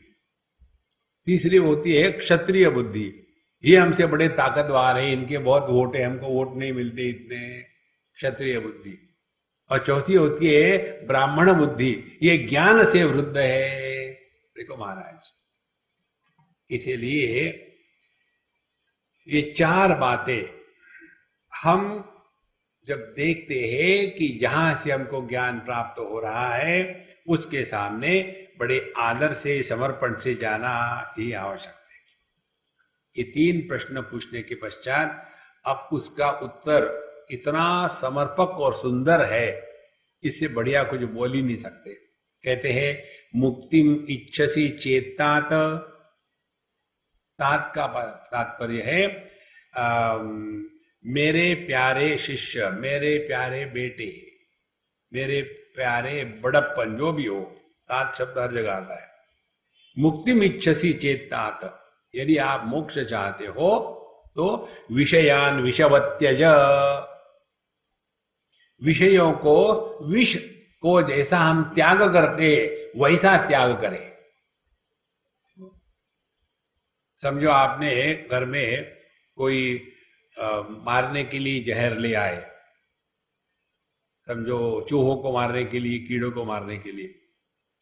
तीसरी होती है क्षत्रिय बुद्धि, ये हमसे बड़े ताकतवर हैं, इनके बहुत वोट है, हमको वोट नहीं मिलते इतने, क्षत्रिय बुद्धि। और चौथी होती है ब्राह्मण बुद्धि, ये ज्ञान से वृद्ध है। देखो महाराज, इसीलिए ये चार बातें हम जब देखते हैं कि जहां से हमको ज्ञान प्राप्त हो रहा है उसके सामने बड़े आदर से समर्पण से जाना ही आवश्यक है। ये तीन प्रश्न पूछने के पश्चात अब उसका उत्तर इतना समर्पक और सुंदर है, इससे बढ़िया कुछ बोल ही नहीं सकते। कहते हैं मुक्तिम इच्छसी चेतात, तात का तात्पर्य है मेरे प्यारे शिष्य, मेरे प्यारे बेटे, मेरे प्यारे बड़प्पन, जो भी हो, तात शब्द हर जगह आता है। मुक्तिम इच्छसी चेतात, यदि आप मोक्ष चाहते हो तो विषयान विषवत्यज, विषयों को, विष को जैसा हम त्याग करते वैसा त्याग करें। समझो आपने घर में कोई मारने के लिए जहर ले आए, समझो चूहों को मारने के लिए, कीड़ों को मारने के लिए,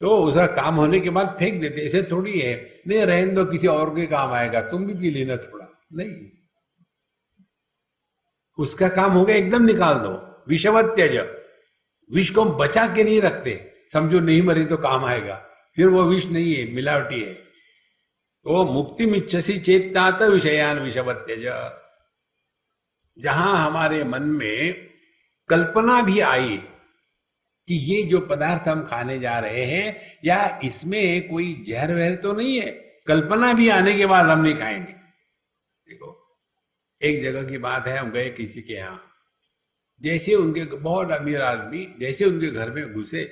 तो उसका काम होने के बाद फेंक देते। ऐसे थोड़ी है, नहीं रहने दो किसी और के काम आएगा, तुम भी पी लेना थोड़ा, नहीं, उसका काम हो गया एकदम निकाल दो। विषवत्यज, विष को हम बचा के नहीं रखते, समझो नहीं मरे तो काम आएगा, फिर वो विष नहीं है, मिलावटी है। तो मुक्ति मिच्छसी चेतात विषयान विषवत्यज, जहां हमारे मन में कल्पना भी आई कि ये जो पदार्थ हम खाने जा रहे हैं या इसमें कोई जहर वहर तो नहीं है, कल्पना भी आने के बाद हम नहीं खाएंगे। देखो एक जगह की बात है, हम गए किसी के यहाँ, जैसे उनके, बहुत अमीर आदमी, जैसे उनके घर में घुसे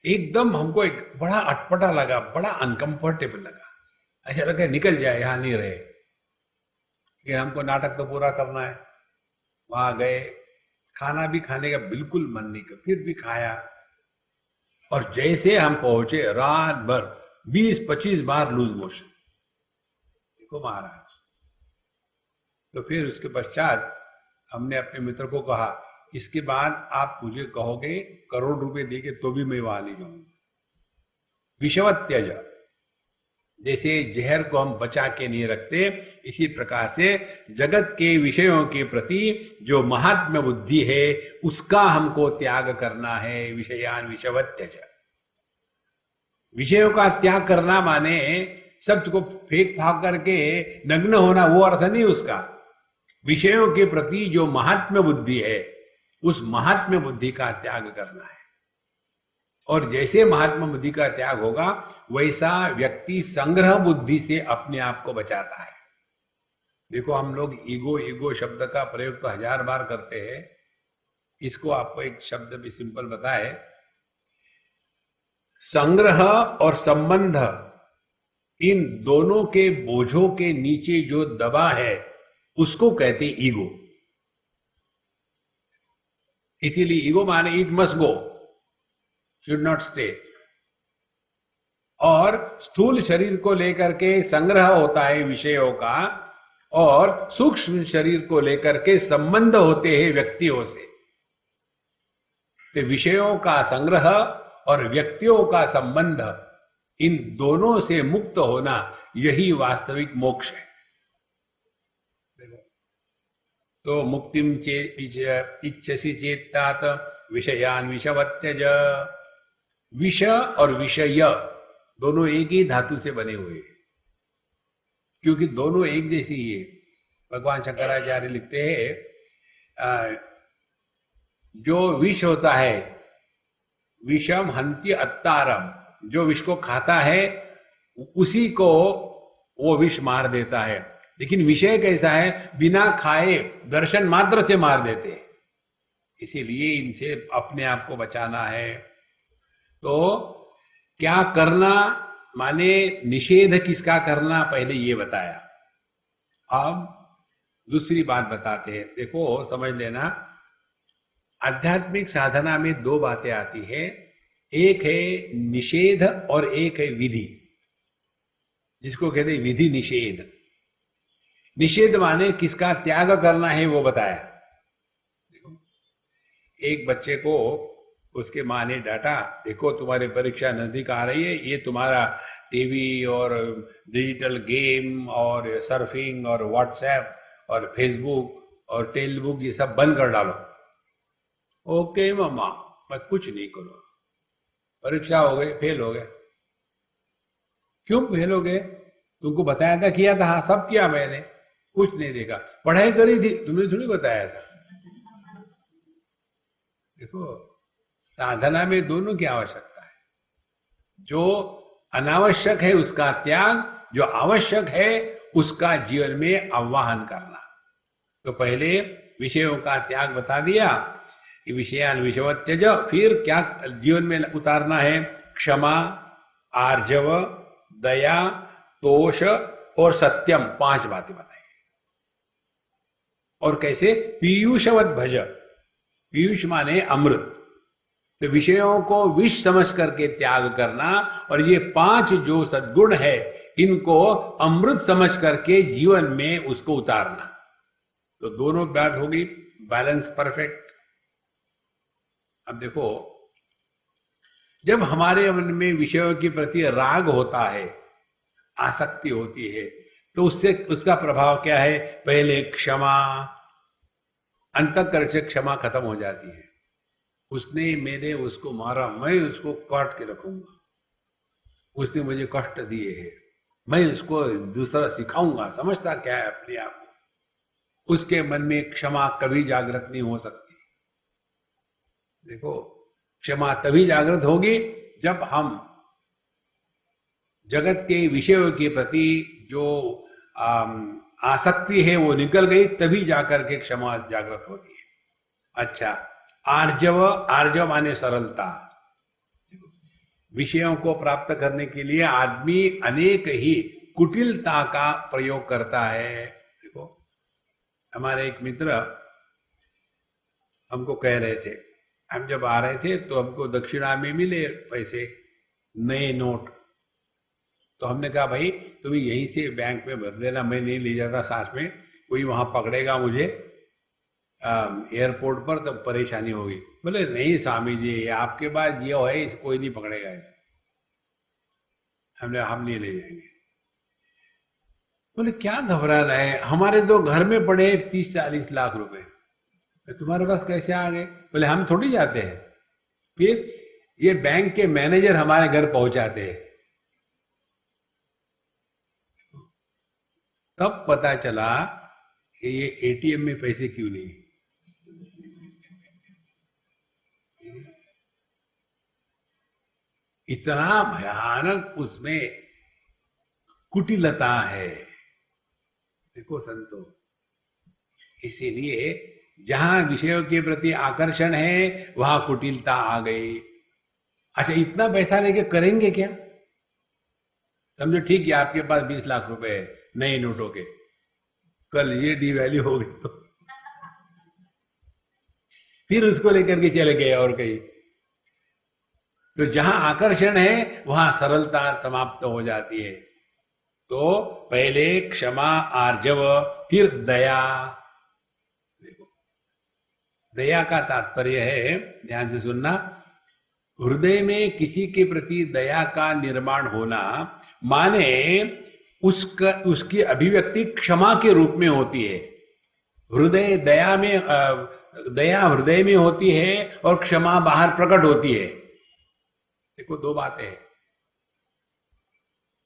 एकदम हमको एक बड़ा अटपटा लगा, बड़ा अनकंफर्टेबल लगा, ऐसा लगा निकल जाए, यहां नहीं रहे। लेकिन हमको नाटक तो पूरा करना है। वहां गए, खाना भी खाने का बिल्कुल मन नहीं कर, फिर भी खाया। और जैसे हम पहुंचे, रात भर 20-25 बार लूज मोशन। देखो महाराज, तो फिर उसके पश्चात हमने अपने मित्र को कहा, इसके बाद आप मुझे कहोगे करोड़ रुपए देके तो भी मैं वहां नहीं जाऊंगा। विषवत्यज, जैसे जहर को हम बचा के नहीं रखते, इसी प्रकार से जगत के विषयों के प्रति जो महात्म्य बुद्धि है उसका हमको त्याग करना है। विषयान विषवत्यज, विषयों का त्याग करना माने सब को फेंक फाक करके नग्न होना, वो अर्थ नहीं उसका। विषयों के प्रति जो महात्म्य बुद्धि है उस महात्म्य बुद्धि का त्याग करना है। और जैसे महात्मा बुद्धि का त्याग होगा वैसा व्यक्ति संग्रह बुद्धि से अपने आप को बचाता है। देखो हम लोग ईगो ईगो शब्द का प्रयोग तो 1000 बार करते हैं, इसको आपको एक शब्द भी सिंपल बताए, संग्रह और संबंध, इन दोनों के बोझों के नीचे जो दबा है उसको कहते ईगो। इसीलिए ईगो माने it must go, should not stay. और स्थूल शरीर को लेकर के संग्रह होता है विषयों का, और सूक्ष्म शरीर को लेकर के संबंध होते हैं व्यक्तियों से। तो विषयों का संग्रह और व्यक्तियों का संबंध, इन दोनों से मुक्त होना यही वास्तविक मोक्ष है। तो मुक्तिम इच्छसि चेतात विषयान विषवत्यज, विष और विषय दोनों एक ही धातु से बने हुए हैं, क्योंकि दोनों एक जैसी ही है। भगवान शंकराचार्य लिखते हैं जो विष होता है, विषम हंति अत्तारम, जो विष को खाता है उसी को वो विष मार देता है। लेकिन विषय कैसा है, बिना खाए दर्शन मात्र से मार देते हैं। इसीलिए इनसे अपने आप को बचाना है। तो क्या करना माने निषेध किसका करना, पहले ये बताया। अब दूसरी बात बताते हैं, देखो समझ लेना, आध्यात्मिक साधना में दो बातें आती है, एक है निषेध और एक है विधि, जिसको कहते हैं विधि निषेध। निषेध माने किसका त्याग करना है वो बताया। देखो, एक बच्चे को उसके माँ ने डांटा, देखो तुम्हारी परीक्षा नजदीक आ रही है, ये तुम्हारा टीवी और डिजिटल गेम और सर्फिंग और व्हाट्सएप और फेसबुक और टेलीबुक ये सब बंद कर डालो। ओके मम्मा, मैं कुछ नहीं करूँगा। परीक्षा हो गई, फेल हो गए। क्यों फेल हो गए? तुमको बताया था, किया था? हाँ, सब किया मैंने, कुछ नहीं देखा। पढ़ाई करी थी, तुमने थोड़ी बताया था। देखो, साधना में दोनों की आवश्यकता है। जो अनावश्यक है उसका त्याग, जो आवश्यक है उसका जीवन में आवाहन करना। तो पहले विषयों का त्याग बता दिया कि विषयान विषव त्यज, फिर क्या जीवन में उतारना है? क्षमा, आर्जव, दया, तोष और सत्यम, 5 बातें बताई। और कैसे? पीयूषवत भज, पीयूष माने अमृत, तो विषयों को विष समझ करके त्याग करना, और ये 5 जो सद्गुण है इनको अमृत समझ करके जीवन में उसको उतारना। तो दोनों बात होगी, बैलेंस परफेक्ट। अब देखो, जब हमारे मन में विषयों के प्रति राग होता है, आसक्ति होती है, तो उससे उसका प्रभाव क्या है? पहले क्षमा, अंतःकरण से क्षमा खत्म हो जाती है। उसने उसको मारा, मैं उसको काट के रखूंगा। उसने मुझे कष्ट दिए हैं, मैं उसको दूसरा सिखाऊंगा। समझता क्या है अपने आप को? उसके मन में क्षमा कभी जागृत नहीं हो सकती। देखो, क्षमा तभी जागृत होगी जब हम जगत के विषयों के प्रति जो आसक्ति है वो निकल गई, तभी जाकर के क्षमा जागृत होती है। अच्छा, आर्जव, आर्जव माने सरलता। विषयों को प्राप्त करने के लिए आदमी अनेक ही कुटिलता का प्रयोग करता है। देखो, हमारे एक मित्र हमको कह रहे थे, हम जब आ रहे थे तो हमको दक्षिणा में मिले पैसे, नए नोट। तो हमने कहा भाई तुम यहीं से बैंक में भर लेना, मैं नहीं ले जाता साथ में, कोई वहां पकड़ेगा मुझे एयरपोर्ट पर, तब परेशानी होगी। बोले नहीं स्वामी जी, आपके पास ये है, इसे कोई नहीं पकड़ेगा इसे। हमने हम नहीं ले जाएंगे। बोले क्या घबरा रहे हैं, हमारे तो घर में पड़े 30-40 लाख रुपए, तुम्हारे पास कैसे आ गए? बोले हम थोड़ी जाते हैं, फिर ये बैंक के मैनेजर हमारे घर पहुंचाते हैं। तब पता चला कि ये एटीएम में पैसे क्यों नहीं। इतना भयानक उसमें कुटिलता है। देखो संतो, इसीलिए जहां विषयों के प्रति आकर्षण है वहां कुटिलता आ गई। अच्छा, इतना पैसा लेके करेंगे क्या? समझो ठीक है, आपके पास 20 लाख रुपए है नए नोटों के, कल ये डिवैल्यू हो गई तो फिर उसको लेकर के चले गए और कहीं। तो जहां आकर्षण है वहां सरलता समाप्त हो जाती है। तो पहले क्षमा, आर्जव, फिर दया। देखो, दया का तात्पर्य है, ध्यान से सुनना, हृदय में किसी के प्रति दया का निर्माण होना माने उसकी अभिव्यक्ति क्षमा के रूप में होती है। हृदय दया में दया हृदय में होती है और क्षमा बाहर प्रकट होती है। देखो, दो बातें हैं।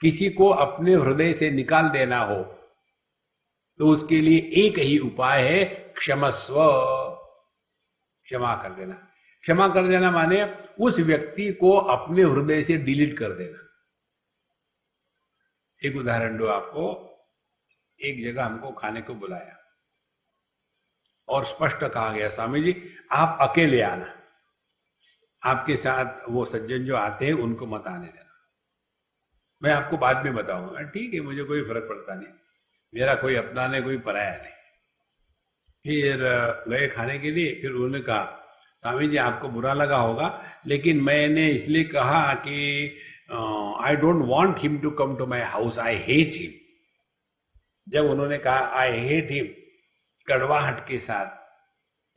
किसी को अपने हृदय से निकाल देना हो तो उसके लिए एक ही उपाय है, क्षमस्व, क्षमा कर देना। क्षमा कर देना माने उस व्यक्ति को अपने हृदय से डिलीट कर देना। एक उदाहरण दो आपको। एक जगह हमको खाने को बुलाया और स्पष्ट कहा गया, स्वामी जी आप अकेले आना, आपके साथ वो सज्जन जो आते हैं उनको मत आने देना, मैं आपको बाद में बताऊंगा। ठीक है, मुझे कोई फर्क पड़ता नहीं। मेरा कोई अपना नहीं, कोई पराया नहीं। फिर गए खाने के लिए। फिर उन्होंने कहा, स्वामी जी आपको बुरा लगा होगा, लेकिन मैंने इसलिए कहा कि I don't want him to come to my house, I hate him. जब उन्होंने कहा आई हेट हिम कड़वाहट के साथ,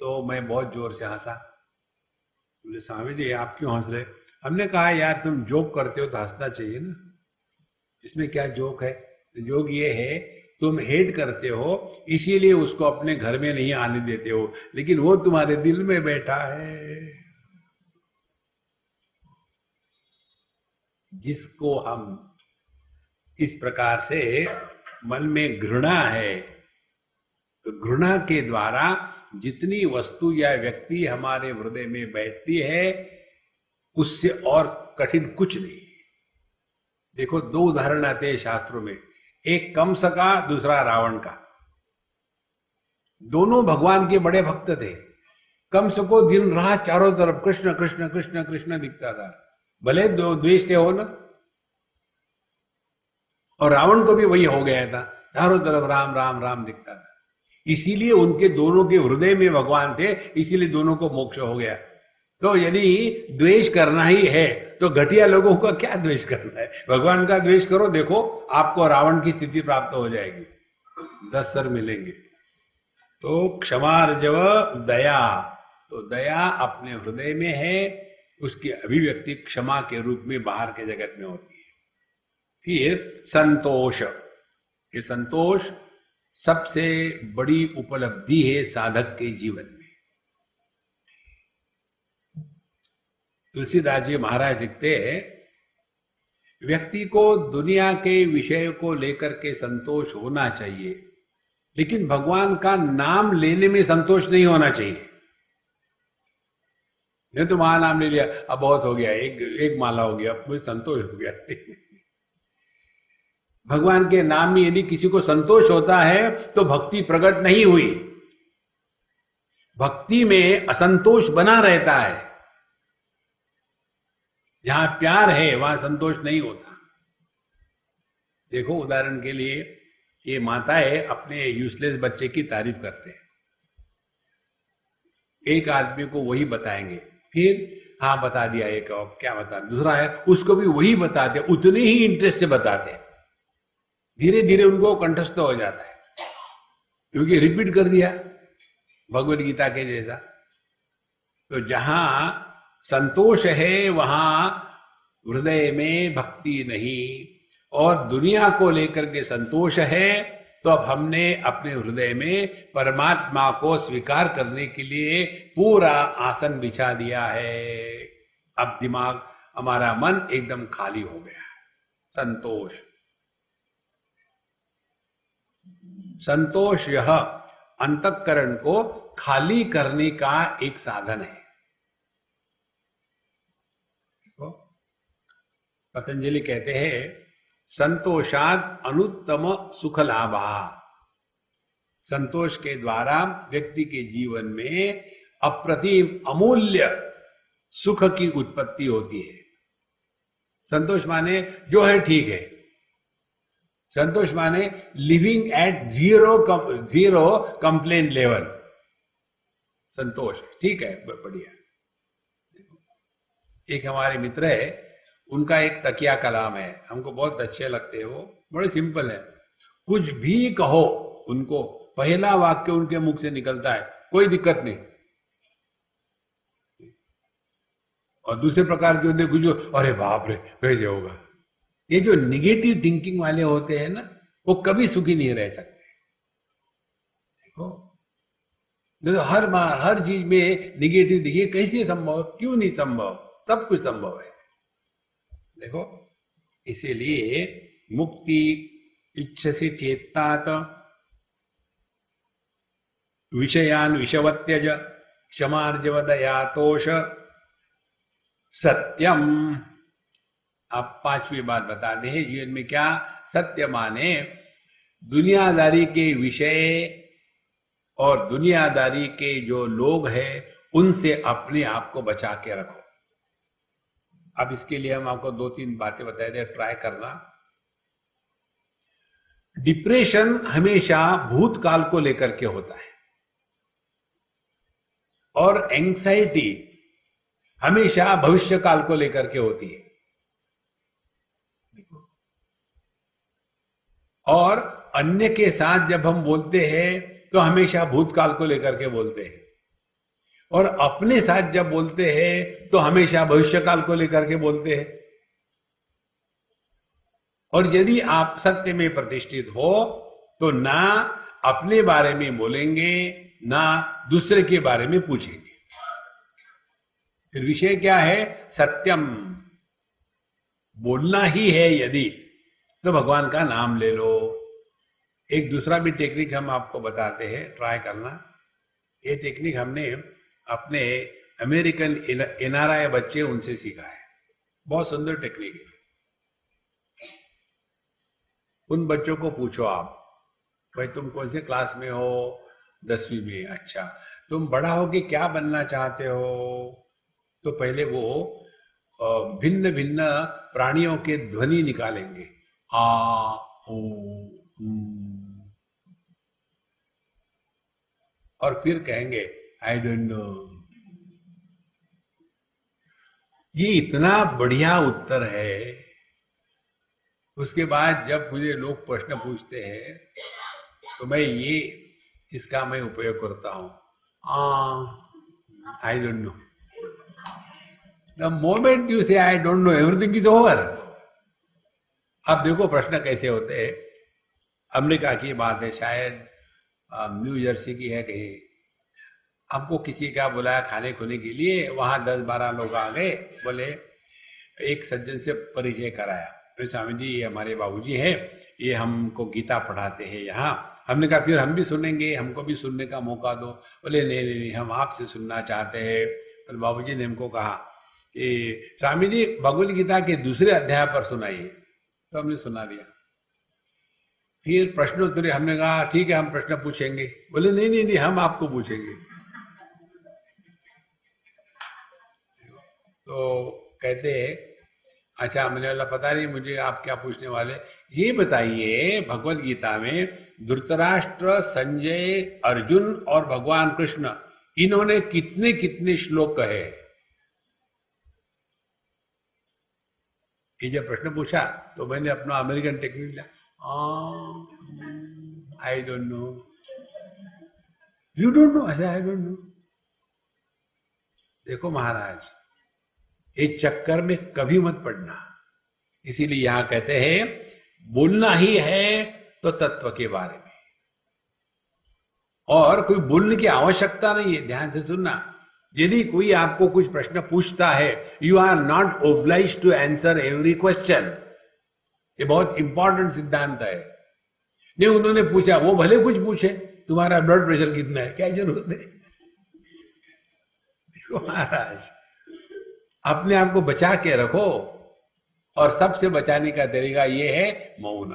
तो मैं बहुत जोर से हंसा। बोले स्वामी जी आप क्यों हंस रहे? हमने कहा यार तुम जोक करते हो तो हंसना चाहिए ना, इसमें क्या जोक है? जोक ये है, तुम हेट करते हो इसीलिए उसको अपने घर में नहीं आने देते हो, लेकिन वो तुम्हारे दिल में बैठा है। जिसको हम इस प्रकार से मन में घृणा है, तो घृणा के द्वारा जितनी वस्तु या व्यक्ति हमारे हृदय में बैठती है, उससे और कठिन कुछ नहीं। देखो दो उदाहरण आते हैं शास्त्रों में, एक कंस का, दूसरा रावण का। दोनों भगवान के बड़े भक्त थे। कंस को दिन रात चारों तरफ कृष्ण कृष्ण कृष्ण कृष्ण दिखता था, भले द्वेष से हो ना। और रावण को भी वही हो गया था, चारों तरफ राम राम राम दिखता था। इसीलिए उनके दोनों के हृदय में भगवान थे, इसीलिए दोनों को मोक्ष हो गया। तो यदि द्वेष करना ही है तो घटिया लोगों का क्या द्वेष करना है? भगवान का द्वेष करो, देखो आपको रावण की स्थिति प्राप्त हो जाएगी, 10 सर मिलेंगे। तो क्षमार्जव दया, तो दया अपने हृदय में है, उसकी अभिव्यक्ति क्षमा के रूप में बाहर के जगत में होती है। फिर संतोष, ये संतोष सबसे बड़ी उपलब्धि है साधक के जीवन में। तुलसीदास जी महाराज लिखते हैं, व्यक्ति को दुनिया के विषय को लेकर के संतोष होना चाहिए, लेकिन भगवान का नाम लेने में संतोष नहीं होना चाहिए। नहीं तो महानाम ले लिया, अब बहुत हो गया, एक माला हो गया, मुझे संतोष हो गया। भगवान के नाम में यदि किसी को संतोष होता है तो भक्ति प्रकट नहीं हुई। भक्ति में असंतोष बना रहता है। जहां प्यार है वहां संतोष नहीं होता। देखो उदाहरण के लिए, ये माताएं अपने यूजलेस बच्चे की तारीफ करते हैं। एक आदमी को वही बताएंगे, फिर हाँ बता दिया, एक और क्या बता, दूसरा है उसको भी वही बताते, उतने ही इंटरेस्ट से बताते हैं। धीरे धीरे उनको कंठस्थ हो जाता है, क्योंकि रिपीट कर दिया भगवत गीता के जैसा। तो जहां संतोष है वहां हृदय में भक्ति नहीं, और दुनिया को लेकर के संतोष है, तो अब हमने अपने हृदय में परमात्मा को स्वीकार करने के लिए पूरा आसन बिछा दिया है। अब दिमाग, हमारा मन एकदम खाली हो गया है। संतोष, संतोष यह अंतःकरण को खाली करने का एक साधन है। पतंजलि कहते हैं, संतोषाद अनुत्तम सुख लाभा। संतोष के द्वारा व्यक्ति के जीवन में अप्रतिम अमूल्य सुख की उत्पत्ति होती है। संतोष माने जो है ठीक है। संतोष माने living at zero complain level. संतोष ठीक है, बढ़िया। एक हमारे मित्र है, उनका एक तकिया कलाम है, हमको बहुत अच्छे लगते हैं। वो बड़े सिंपल है, कुछ भी कहो उनको, पहला वाक्य उनके मुख से निकलता है, कोई दिक्कत नहीं। और दूसरे प्रकार के होते कुछ, अरे बाप रे कैसे होगा। ये जो निगेटिव थिंकिंग वाले होते हैं ना, वो कभी सुखी नहीं रह सकते। देखो हर चीज में निगेटिव देखिए, कैसे संभव, क्यों नहीं संभव, सब कुछ संभव है। देखो इसीलिए मुक्ति इच्छसे चेत्तात विषयान विषवत्यज क्षमार्जव दयातोष सत्यम। अब पांचवी बात बताते हैं, जीवन में क्या सत्य माने दुनियादारी के विषय और दुनियादारी के जो लोग हैं उनसे अपने आप को बचा के रखो। अब इसके लिए हम आपको 2-3 बातें बताए दे, ट्राई करना। डिप्रेशन हमेशा भूतकाल को लेकर के होता है और एंग्जाइटी हमेशा भविष्य काल को लेकर के होती है। और अन्य के साथ जब हम बोलते हैं तो हमेशा भूतकाल को लेकर के बोलते हैं, और अपने साथ जब बोलते हैं तो हमेशा भविष्यकाल को लेकर के बोलते हैं। और यदि आप सत्य में प्रतिष्ठित हो तो ना अपने बारे में बोलेंगे ना दूसरे के बारे में पूछेंगे। फिर विषय क्या है? सत्यम। बोलना ही है यदि, तो भगवान का नाम ले लो। एक दूसरा भी टेक्निक हम आपको बताते हैं, ट्राई करना। ये टेक्निक हमने अपने अमेरिकन एनआरआई बच्चे उनसे सीखा है। बहुत सुंदर टेक्निक है। उन बच्चों को पूछो आप, भाई तुम कौन से क्लास में हो? 10वीं में। अच्छा, तुम बड़ा होके क्या बनना चाहते हो? तो पहले वो भिन्न भिन्न प्राणियों के ध्वनि निकालेंगे, आ ओ ऊ, और फिर कहेंगे आई डोंट नो। ये इतना बढ़िया उत्तर है। उसके बाद जब मुझे लोग प्रश्न पूछते हैं तो मैं ये इसका मैं उपयोग करता हूं, I don't know. The moment you say I don't know, everything is over. अब देखो प्रश्न कैसे होते हैं। अमेरिका की बात है, शायद न्यू जर्सी की है कहीं। हमको किसी का बुलाया खाने खुने के लिए, वहां 10-12 लोग आ गए। बोले, एक सज्जन से परिचय कराया, तो स्वामी जी ये हमारे बाबूजी हैं, ये हमको गीता पढ़ाते हैं यहाँ। हमने कहा फिर हम भी सुनेंगे, हमको भी सुनने का मौका दो। बोले नहीं नहीं नहीं, हम आपसे सुनना चाहते हैं। तो बाबूजी ने हमको कहा कि स्वामी जी भगवद गीता के दूसरे अध्याय पर सुनाइए। तो हमने सुना दिया। फिर प्रश्नोत्तरी, हमने कहा ठीक है हम प्रश्न पूछेंगे। बोले नहीं नहीं नहीं, हम आपको पूछेंगे। तो कहते अच्छा, मैंने बोला पता नहीं मुझे आप क्या पूछने वाले। ये बताइए, भगवत गीता में धृतराष्ट्र, संजय, अर्जुन और भगवान कृष्ण, इन्होंने कितने कितने श्लोक कहे? ये जब प्रश्न पूछा तो मैंने अपना अमेरिकन टेक्निक लिया, आई don't no. You don't know? अच्छा, आई डोंट नो। देखो महाराज, इस चक्कर में कभी मत पड़ना। इसीलिए यहां कहते हैं बोलना ही है तो तत्व के बारे में, और कोई बोलने की आवश्यकता नहीं है। ध्यान से सुनना, यदि कोई आपको कुछ प्रश्न पूछता है, you are not obliged to answer every question. ये बहुत इंपॉर्टेंट सिद्धांत है। नहीं, उन्होंने पूछा, वो भले कुछ पूछे, तुम्हारा ब्लड प्रेशर कितना है, क्या जरूरत है? देखो महाराज, अपने आप को बचा के रखो, और सबसे बचाने का तरीका ये है मौन।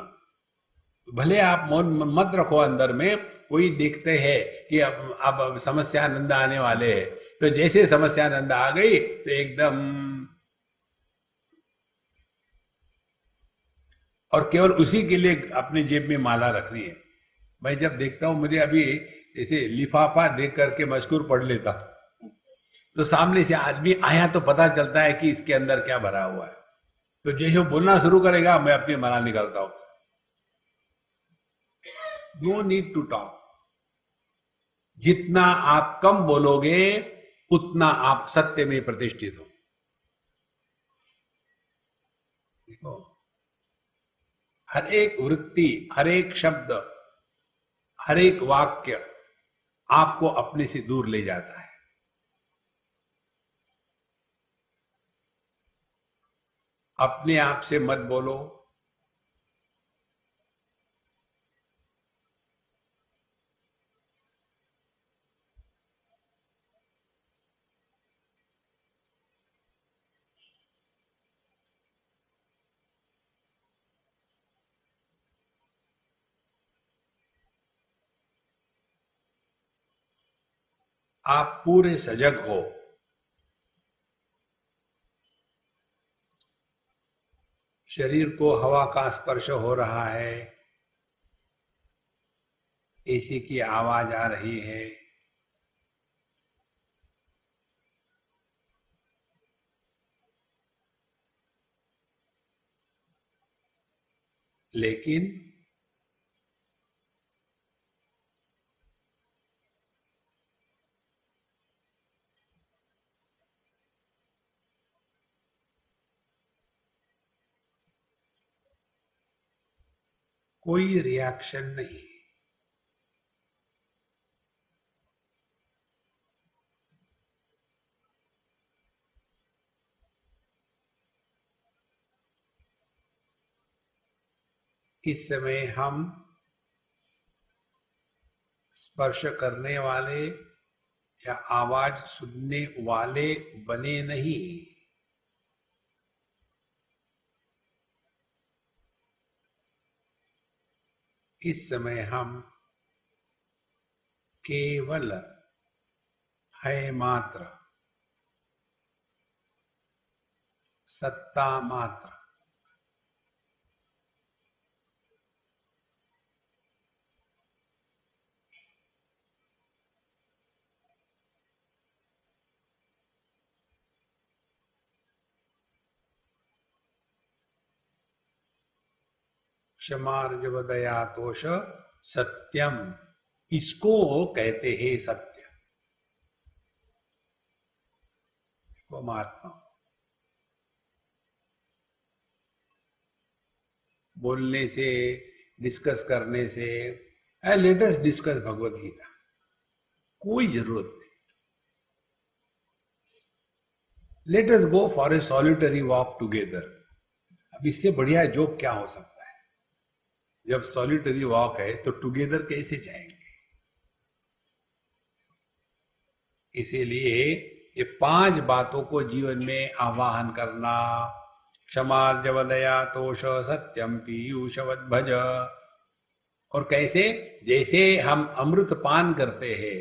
भले आप मौन मत रखो अंदर में, कोई देखते हैं कि अब समस्यानंद आने वाले हैं, तो जैसे समस्यानंद आ गई तो एकदम, और केवल उसी के लिए अपने जेब में माला रखनी है। मैं जब देखता हूं, मुझे अभी जैसे लिफाफा देख करके मजकूर पढ़ लेता, तो सामने से आदमी आया तो पता चलता है कि इसके अंदर क्या भरा हुआ है। तो जैसे वो बोलना शुरू करेगा, मैं अपनी माला निकालता हूं। No need to talk. जितना आप कम बोलोगे उतना आप सत्य में प्रतिष्ठित हो। देखो, हर एक वृत्ति, हर एक शब्द, हर एक वाक्य आपको अपने से दूर ले जाता है। अपने आप से मत बोलो। आप पूरे सजग हो। शरीर को हवा का स्पर्श हो रहा है, एसी की आवाज आ रही है, लेकिन कोई रिएक्शन नहीं। इस समय हम स्पर्श करने वाले या आवाज सुनने वाले बने नहीं। इस समय हम केवल है मात्र, सत्ता मात्र। क्षमार्जव दया तोष सत्यम, इसको कहते हैं सत्य। वो महात्मा बोलने से, डिस्कस करने से, let us discuss Bhagavad Gita, कोई जरूरत नहीं। Let us go for a solitary walk together. अब इससे बढ़िया जोक क्या हो सकता है? जब सॉलिटरी वॉक है तो टुगेदर कैसे जाएंगे? इसीलिए ये 5 बातों को जीवन में आवाहन करना, क्षमार्जव दया तोष सत्यम पीयूषवत भज। और कैसे? जैसे हम अमृत पान करते हैं,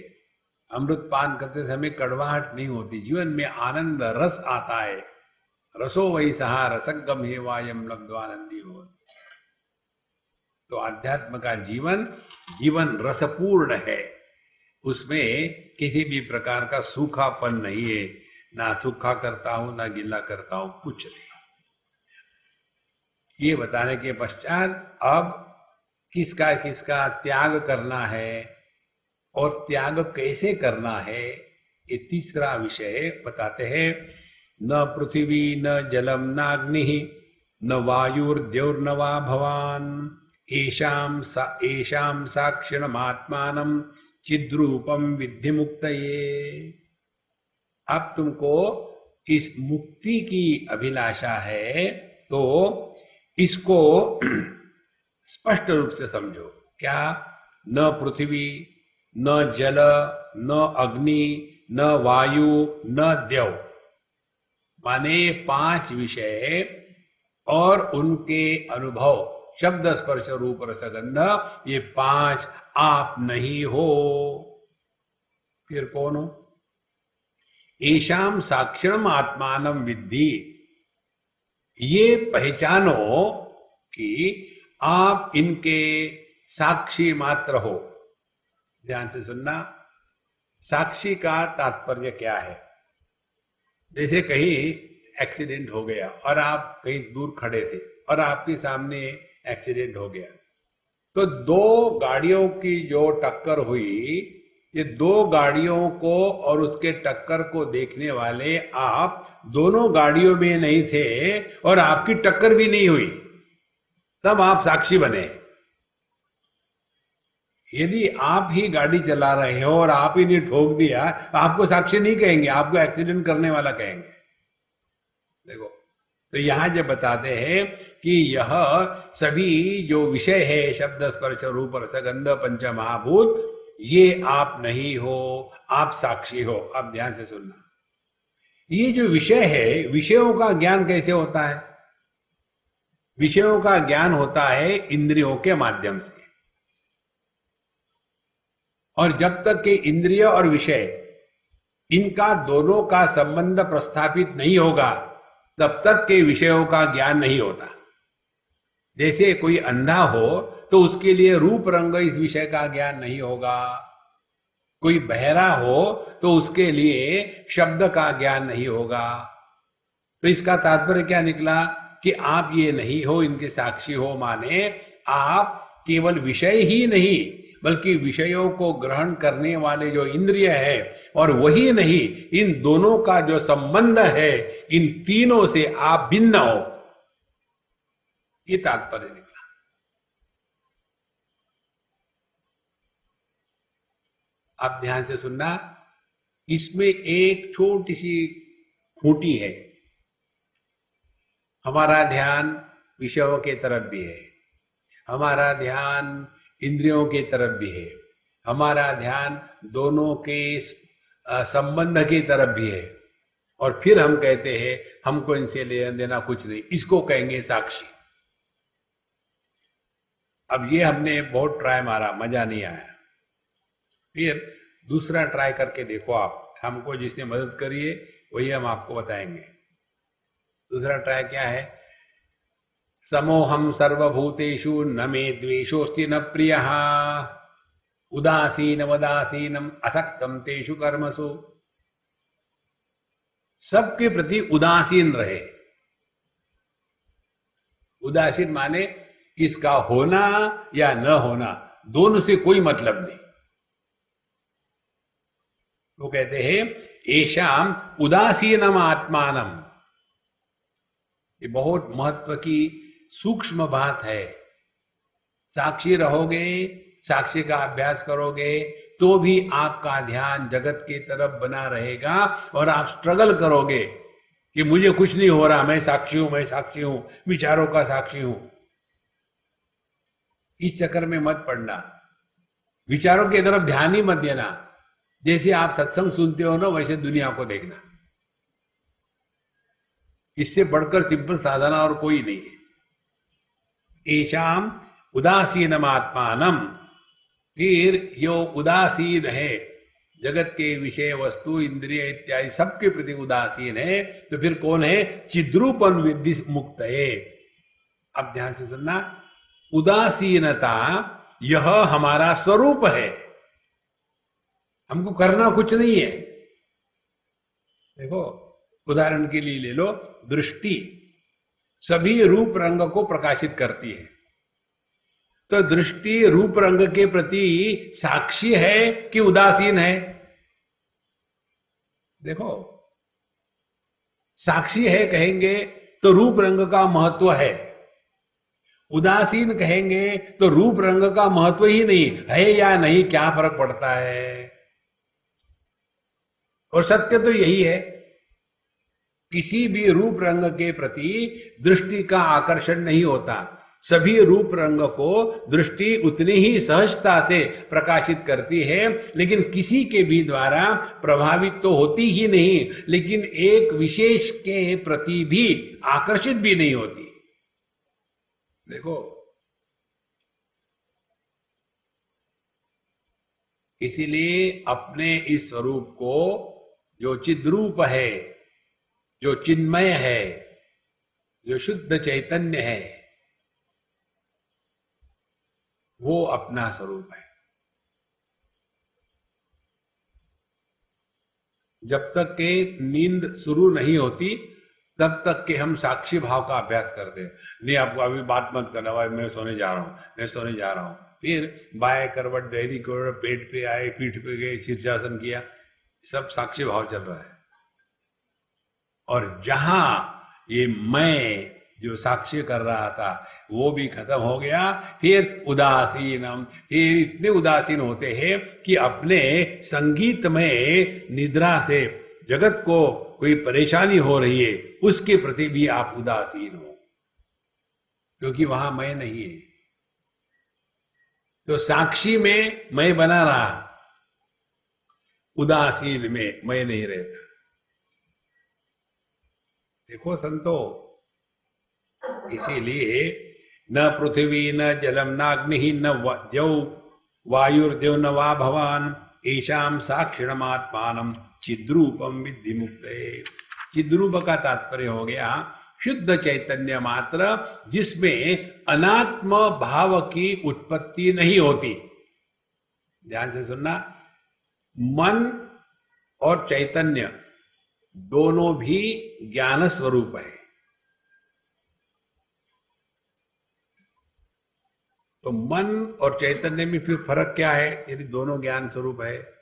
अमृत पान करते समय कड़वाहट नहीं होती, जीवन में आनंद रस आता है। रसो वही सहा रसगम हे वायम लब्ध्वानंदी हो। तो अध्यात्म का जीवन जीवन रसपूर्ण है, उसमें किसी भी प्रकार का सूखापन नहीं है। ना सूखा करता हूं ना गीला करता हूं, कुछ नहीं। ये बताने के पश्चात अब किसका किसका त्याग करना है और त्याग कैसे करना है, ये तीसरा विषय बताते हैं। न पृथ्वी न जलम नाग्नि न वायुर्द्यौर्न वा भवान एषाम साक्षिणमात्मानं चिद्रूपम विद्धि मुक्तये। अब तुमको इस मुक्ति की अभिलाषा है तो इसको स्पष्ट रूप से समझो। क्या? न पृथ्वी न जल न अग्नि न वायु न द्यौ, माने 5 विषय और उनके अनुभव, शब्द स्पर्श रूप रसगंध, ये 5 आप नहीं हो। फिर कौन हो? एशाम साक्षिणम आत्मानम विद्धि, ये पहचानो कि आप इनके साक्षी मात्र हो। ध्यान से सुनना, साक्षी का तात्पर्य क्या है? जैसे कहीं एक्सीडेंट हो गया और आप कहीं दूर खड़े थे और आपके सामने एक्सीडेंट हो गया, तो 2 गाड़ियों की जो टक्कर हुई, ये 2 गाड़ियों को और उसके टक्कर को देखने वाले आप दोनों गाड़ियों में नहीं थे और आपकी टक्कर भी नहीं हुई, तब आप साक्षी बने। यदि आप ही गाड़ी चला रहे हो और आप ही ने ठोक दिया, आपको साक्षी नहीं कहेंगे, आपको एक्सीडेंट करने वाला कहेंगे। देखो, तो यहां जब बताते हैं कि यह सभी जो विषय है, शब्द स्पर्श रूप रसगंध पंच महाभूत, ये आप नहीं हो, आप साक्षी हो। अब ध्यान से सुनना, ये जो विषय है, विषयों का ज्ञान कैसे होता है? विषयों का ज्ञान होता है इंद्रियों के माध्यम से, और जब तक कि इंद्रिय और विषय इनका दोनों का संबंध प्रस्थापित नहीं होगा, तब तक के विषयों का ज्ञान नहीं होता। जैसे कोई अंधा हो तो उसके लिए रूप रंग इस विषय का ज्ञान नहीं होगा। कोई बहरा हो तो उसके लिए शब्द का ज्ञान नहीं होगा। तो इसका तात्पर्य क्या निकला कि आप ये नहीं हो इनके साक्षी हो, माने आप केवल विषय ही नहीं बल्कि विषयों को ग्रहण करने वाले जो इंद्रिय है और वही नहीं, इन दोनों का जो संबंध है, इन तीनों से आप भिन्न हो, ये तात्पर्य निकला। आप ध्यान से सुनना, इसमें एक छोटी सी खूंटी है। हमारा ध्यान विषयों के तरफ भी है, हमारा ध्यान इंद्रियों के तरफ भी है, हमारा ध्यान दोनों के संबंध की तरफ भी है, और फिर हम कहते हैं हमको इनसे लेना देना कुछ नहीं, इसको कहेंगे साक्षी। अब ये हमने बहुत ट्राई मारा, मजा नहीं आया। फिर दूसरा ट्राई करके देखो आप, हमको जिसने मदद करी है वही हम आपको बताएंगे। दूसरा ट्राई क्या है? समोहम सर्वभूतेषु न मे द्वेषोस्ति न प्रियः उदासीनम असक्तम तेषु कर्मसु। सबके प्रति उदासीन रहे। उदासीन माने किसका होना या न होना, दोनों से कोई मतलब नहीं। वो कहते हैं एषाम उदासीनम आत्मानम। ये बहुत महत्व की सूक्ष्म बात है। साक्षी रहोगे, साक्षी का अभ्यास करोगे तो भी आपका ध्यान जगत की तरफ बना रहेगा और आप स्ट्रगल करोगे कि मुझे कुछ नहीं हो रहा, मैं साक्षी हूं, मैं साक्षी हूं, विचारों का साक्षी हूं। इस चक्कर में मत पड़ना, विचारों की तरफ ध्यान ही मत देना। जैसे आप सत्संग सुनते हो ना, वैसे दुनिया को देखना। इससे बढ़कर सिंपल साधना और कोई नहीं है। एशाम उदासीनम आत्मानम। फिर यो उदासीन है, जगत के विषय वस्तु इंद्रिय इत्यादि सबके प्रति उदासीन है, तो फिर कौन है? चिद्रूपन विद्धि मुक्त है। अब ध्यान से सुनना, उदासीनता यह हमारा स्वरूप है, हमको करना कुछ नहीं है। देखो उदाहरण के लिए ले लो, दृष्टि सभी रूप रंग को प्रकाशित करती है, तो दृष्टि रूप रंग के प्रति साक्षी है कि उदासीन है? देखो, साक्षी है कहेंगे तो रूप रंग का महत्व है, उदासीन कहेंगे तो रूप रंग का महत्व ही नहीं है, या नहीं क्या फर्क पड़ता है? और सत्य तो यही है, किसी भी रूप रंग के प्रति दृष्टि का आकर्षण नहीं होता। सभी रूप रंग को दृष्टि उतनी ही सहजता से प्रकाशित करती है, लेकिन किसी के भी द्वारा प्रभावित तो होती ही नहीं, लेकिन एक विशेष के प्रति भी आकर्षित भी नहीं होती। देखो, इसीलिए अपने इस स्वरूप को, जो चिद्रूप है, जो चिन्मय है, जो शुद्ध चैतन्य है, वो अपना स्वरूप है। जब तक के नींद शुरू नहीं होती तब तक के हम साक्षी भाव का अभ्यास करते हैं। नहीं, आपको अभी बात मत करना, भाई मैं सोने जा रहा हूं, मैं सोने जा रहा हूं। फिर बाएं करवट, दाहिनी करवट, पेट पे आए, पीठ पे गए, शीर्षासन किया, सब साक्षी भाव चल रहा है। और जहां ये मैं जो साक्षी कर रहा था वो भी खत्म हो गया, फिर उदासीनम। फिर इतने उदासीन होते हैं कि अपने संगीत में निद्रा से जगत को कोई परेशानी हो रही है उसके प्रति भी आप उदासीन हो, क्योंकि वहां मैं नहीं है। तो साक्षी में मैं बना रहा, उदासीन में मैं नहीं रहता। देखो संतो, इसीलिए न पृथ्वी न जलम न अग्नि न द्यौ वायुर्द्यौ न वा भवान ऐशाम साक्षिणमात्मानम चिद्रूपम विद्धि मुक्ते। चिद्रूप का तात्पर्य हो गया शुद्ध चैतन्य मात्र, जिसमें अनात्म भाव की उत्पत्ति नहीं होती। ध्यान से सुनना, मन और चैतन्य दोनों भी ज्ञान स्वरूप है। तो मन और चैतन्य में फिर फर्क क्या है? यदि दोनों ज्ञान स्वरूप है,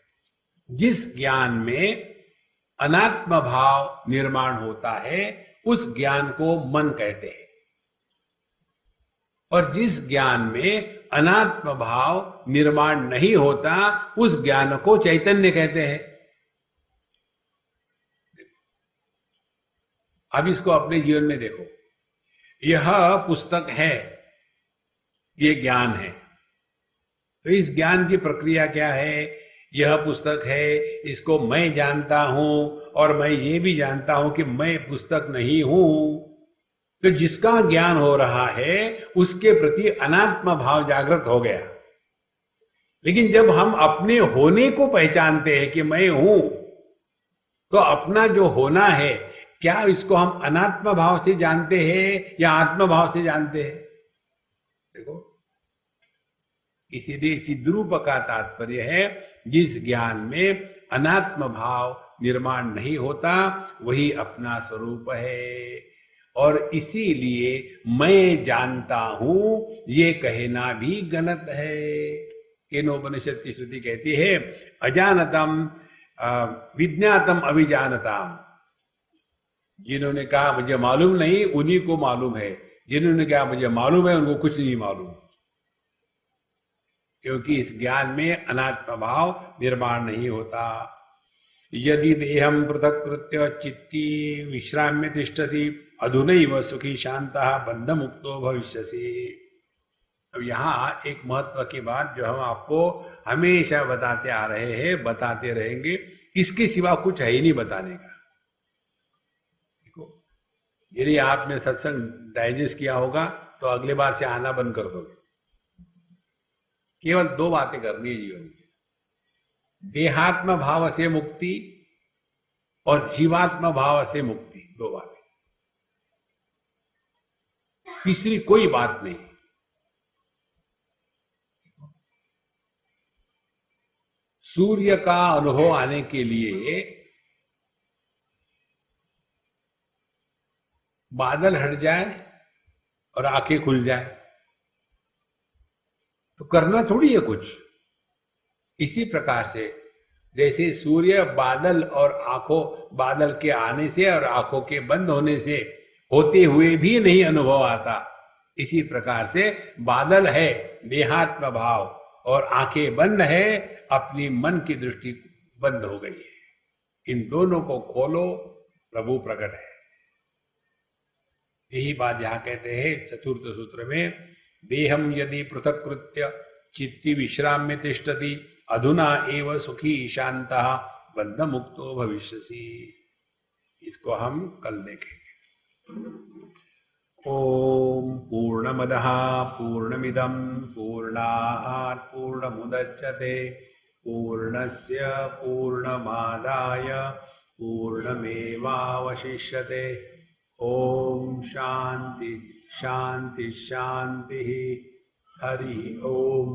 जिस ज्ञान में अनात्म भाव निर्माण होता है उस ज्ञान को मन कहते हैं, और जिस ज्ञान में अनात्म भाव निर्माण नहीं होता उस ज्ञान को चैतन्य कहते हैं। अब इसको अपने जीवन में देखो, यह पुस्तक है, ये ज्ञान है। तो इस ज्ञान की प्रक्रिया क्या है? यह पुस्तक है, इसको मैं जानता हूं, और मैं ये भी जानता हूं कि मैं पुस्तक नहीं हूं। तो जिसका ज्ञान हो रहा है उसके प्रति अनात्म भाव जागृत हो गया। लेकिन जब हम अपने होने को पहचानते हैं कि मैं हूं, तो अपना जो होना है, क्या इसको हम अनात्म भाव से जानते हैं या आत्म भाव से जानते हैं? देखो, इसीलिए चिद्रूप का तात्पर्य है, जिस ज्ञान में अनात्म भाव निर्माण नहीं होता वही अपना स्वरूप है। और इसीलिए मैं जानता हूं ये कहना भी गलत है। केनोपनिषद की श्रुति कहती है, अजानतम विज्ञातम अभिजानताम। जिन्होंने कहा मुझे मालूम नहीं, उन्हीं को मालूम है। जिन्होंने कहा मुझे मालूम है, उनको कुछ नहीं मालूम, क्योंकि इस ज्ञान में अनात्म भाव निर्माण नहीं होता। यदि देहम पृथक कृत्य चित्ती विश्राम्य तिष्ठति अधुनैव सुखी शांतः बंध मुक्तो भविष्यसि। अब यहाँ एक महत्व की बात जो हम आपको हमेशा बताते आ रहे हैं, बताते रहेंगे, इसके सिवा कुछ है ही नहीं बताने का। देखो, यदि आपने सत्संग डाइजेस्ट किया होगा तो अगले बार से आना बंद कर दोगे। केवल दो बातें करनी है जीवन में, देहात्म भाव से मुक्ति और जीवात्म भाव से मुक्ति, दो बातें, तीसरी कोई बात नहीं। सूर्य का अनुभव आने के लिए बादल हट जाए और आंखें खुल जाए तो करना थोड़ी है कुछ। इसी प्रकार से जैसे सूर्य बादल और आंखों, बादल के आने से और आंखों के बंद होने से होते हुए भी नहीं अनुभव आता, इसी प्रकार से बादल है देहात्म भाव और आंखें बंद है, अपनी मन की दृष्टि बंद हो गई है। इन दोनों को खोलो, प्रभु प्रकट है। यही बात यहां कहते हैं चतुर्थ सूत्र में, देहम यदि पृथक कृत्य चित्ति विश्राम्य तिष्ठति अधुना एव सुखी शांतः बंध मुक्तो भविष्यसि। इसको हम कल देखेंगे। ओम पूर्णमदः पूर्णमिदं पूर्णात् पूर्णमुदच्यते पूर्णस्य पूर्णमादाय पूर्णमेवावशिष्यते। ओम शांति शांति शांति। हरि ओम।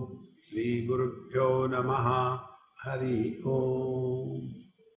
श्री गुरुभ्यो नमः। हरि ओम।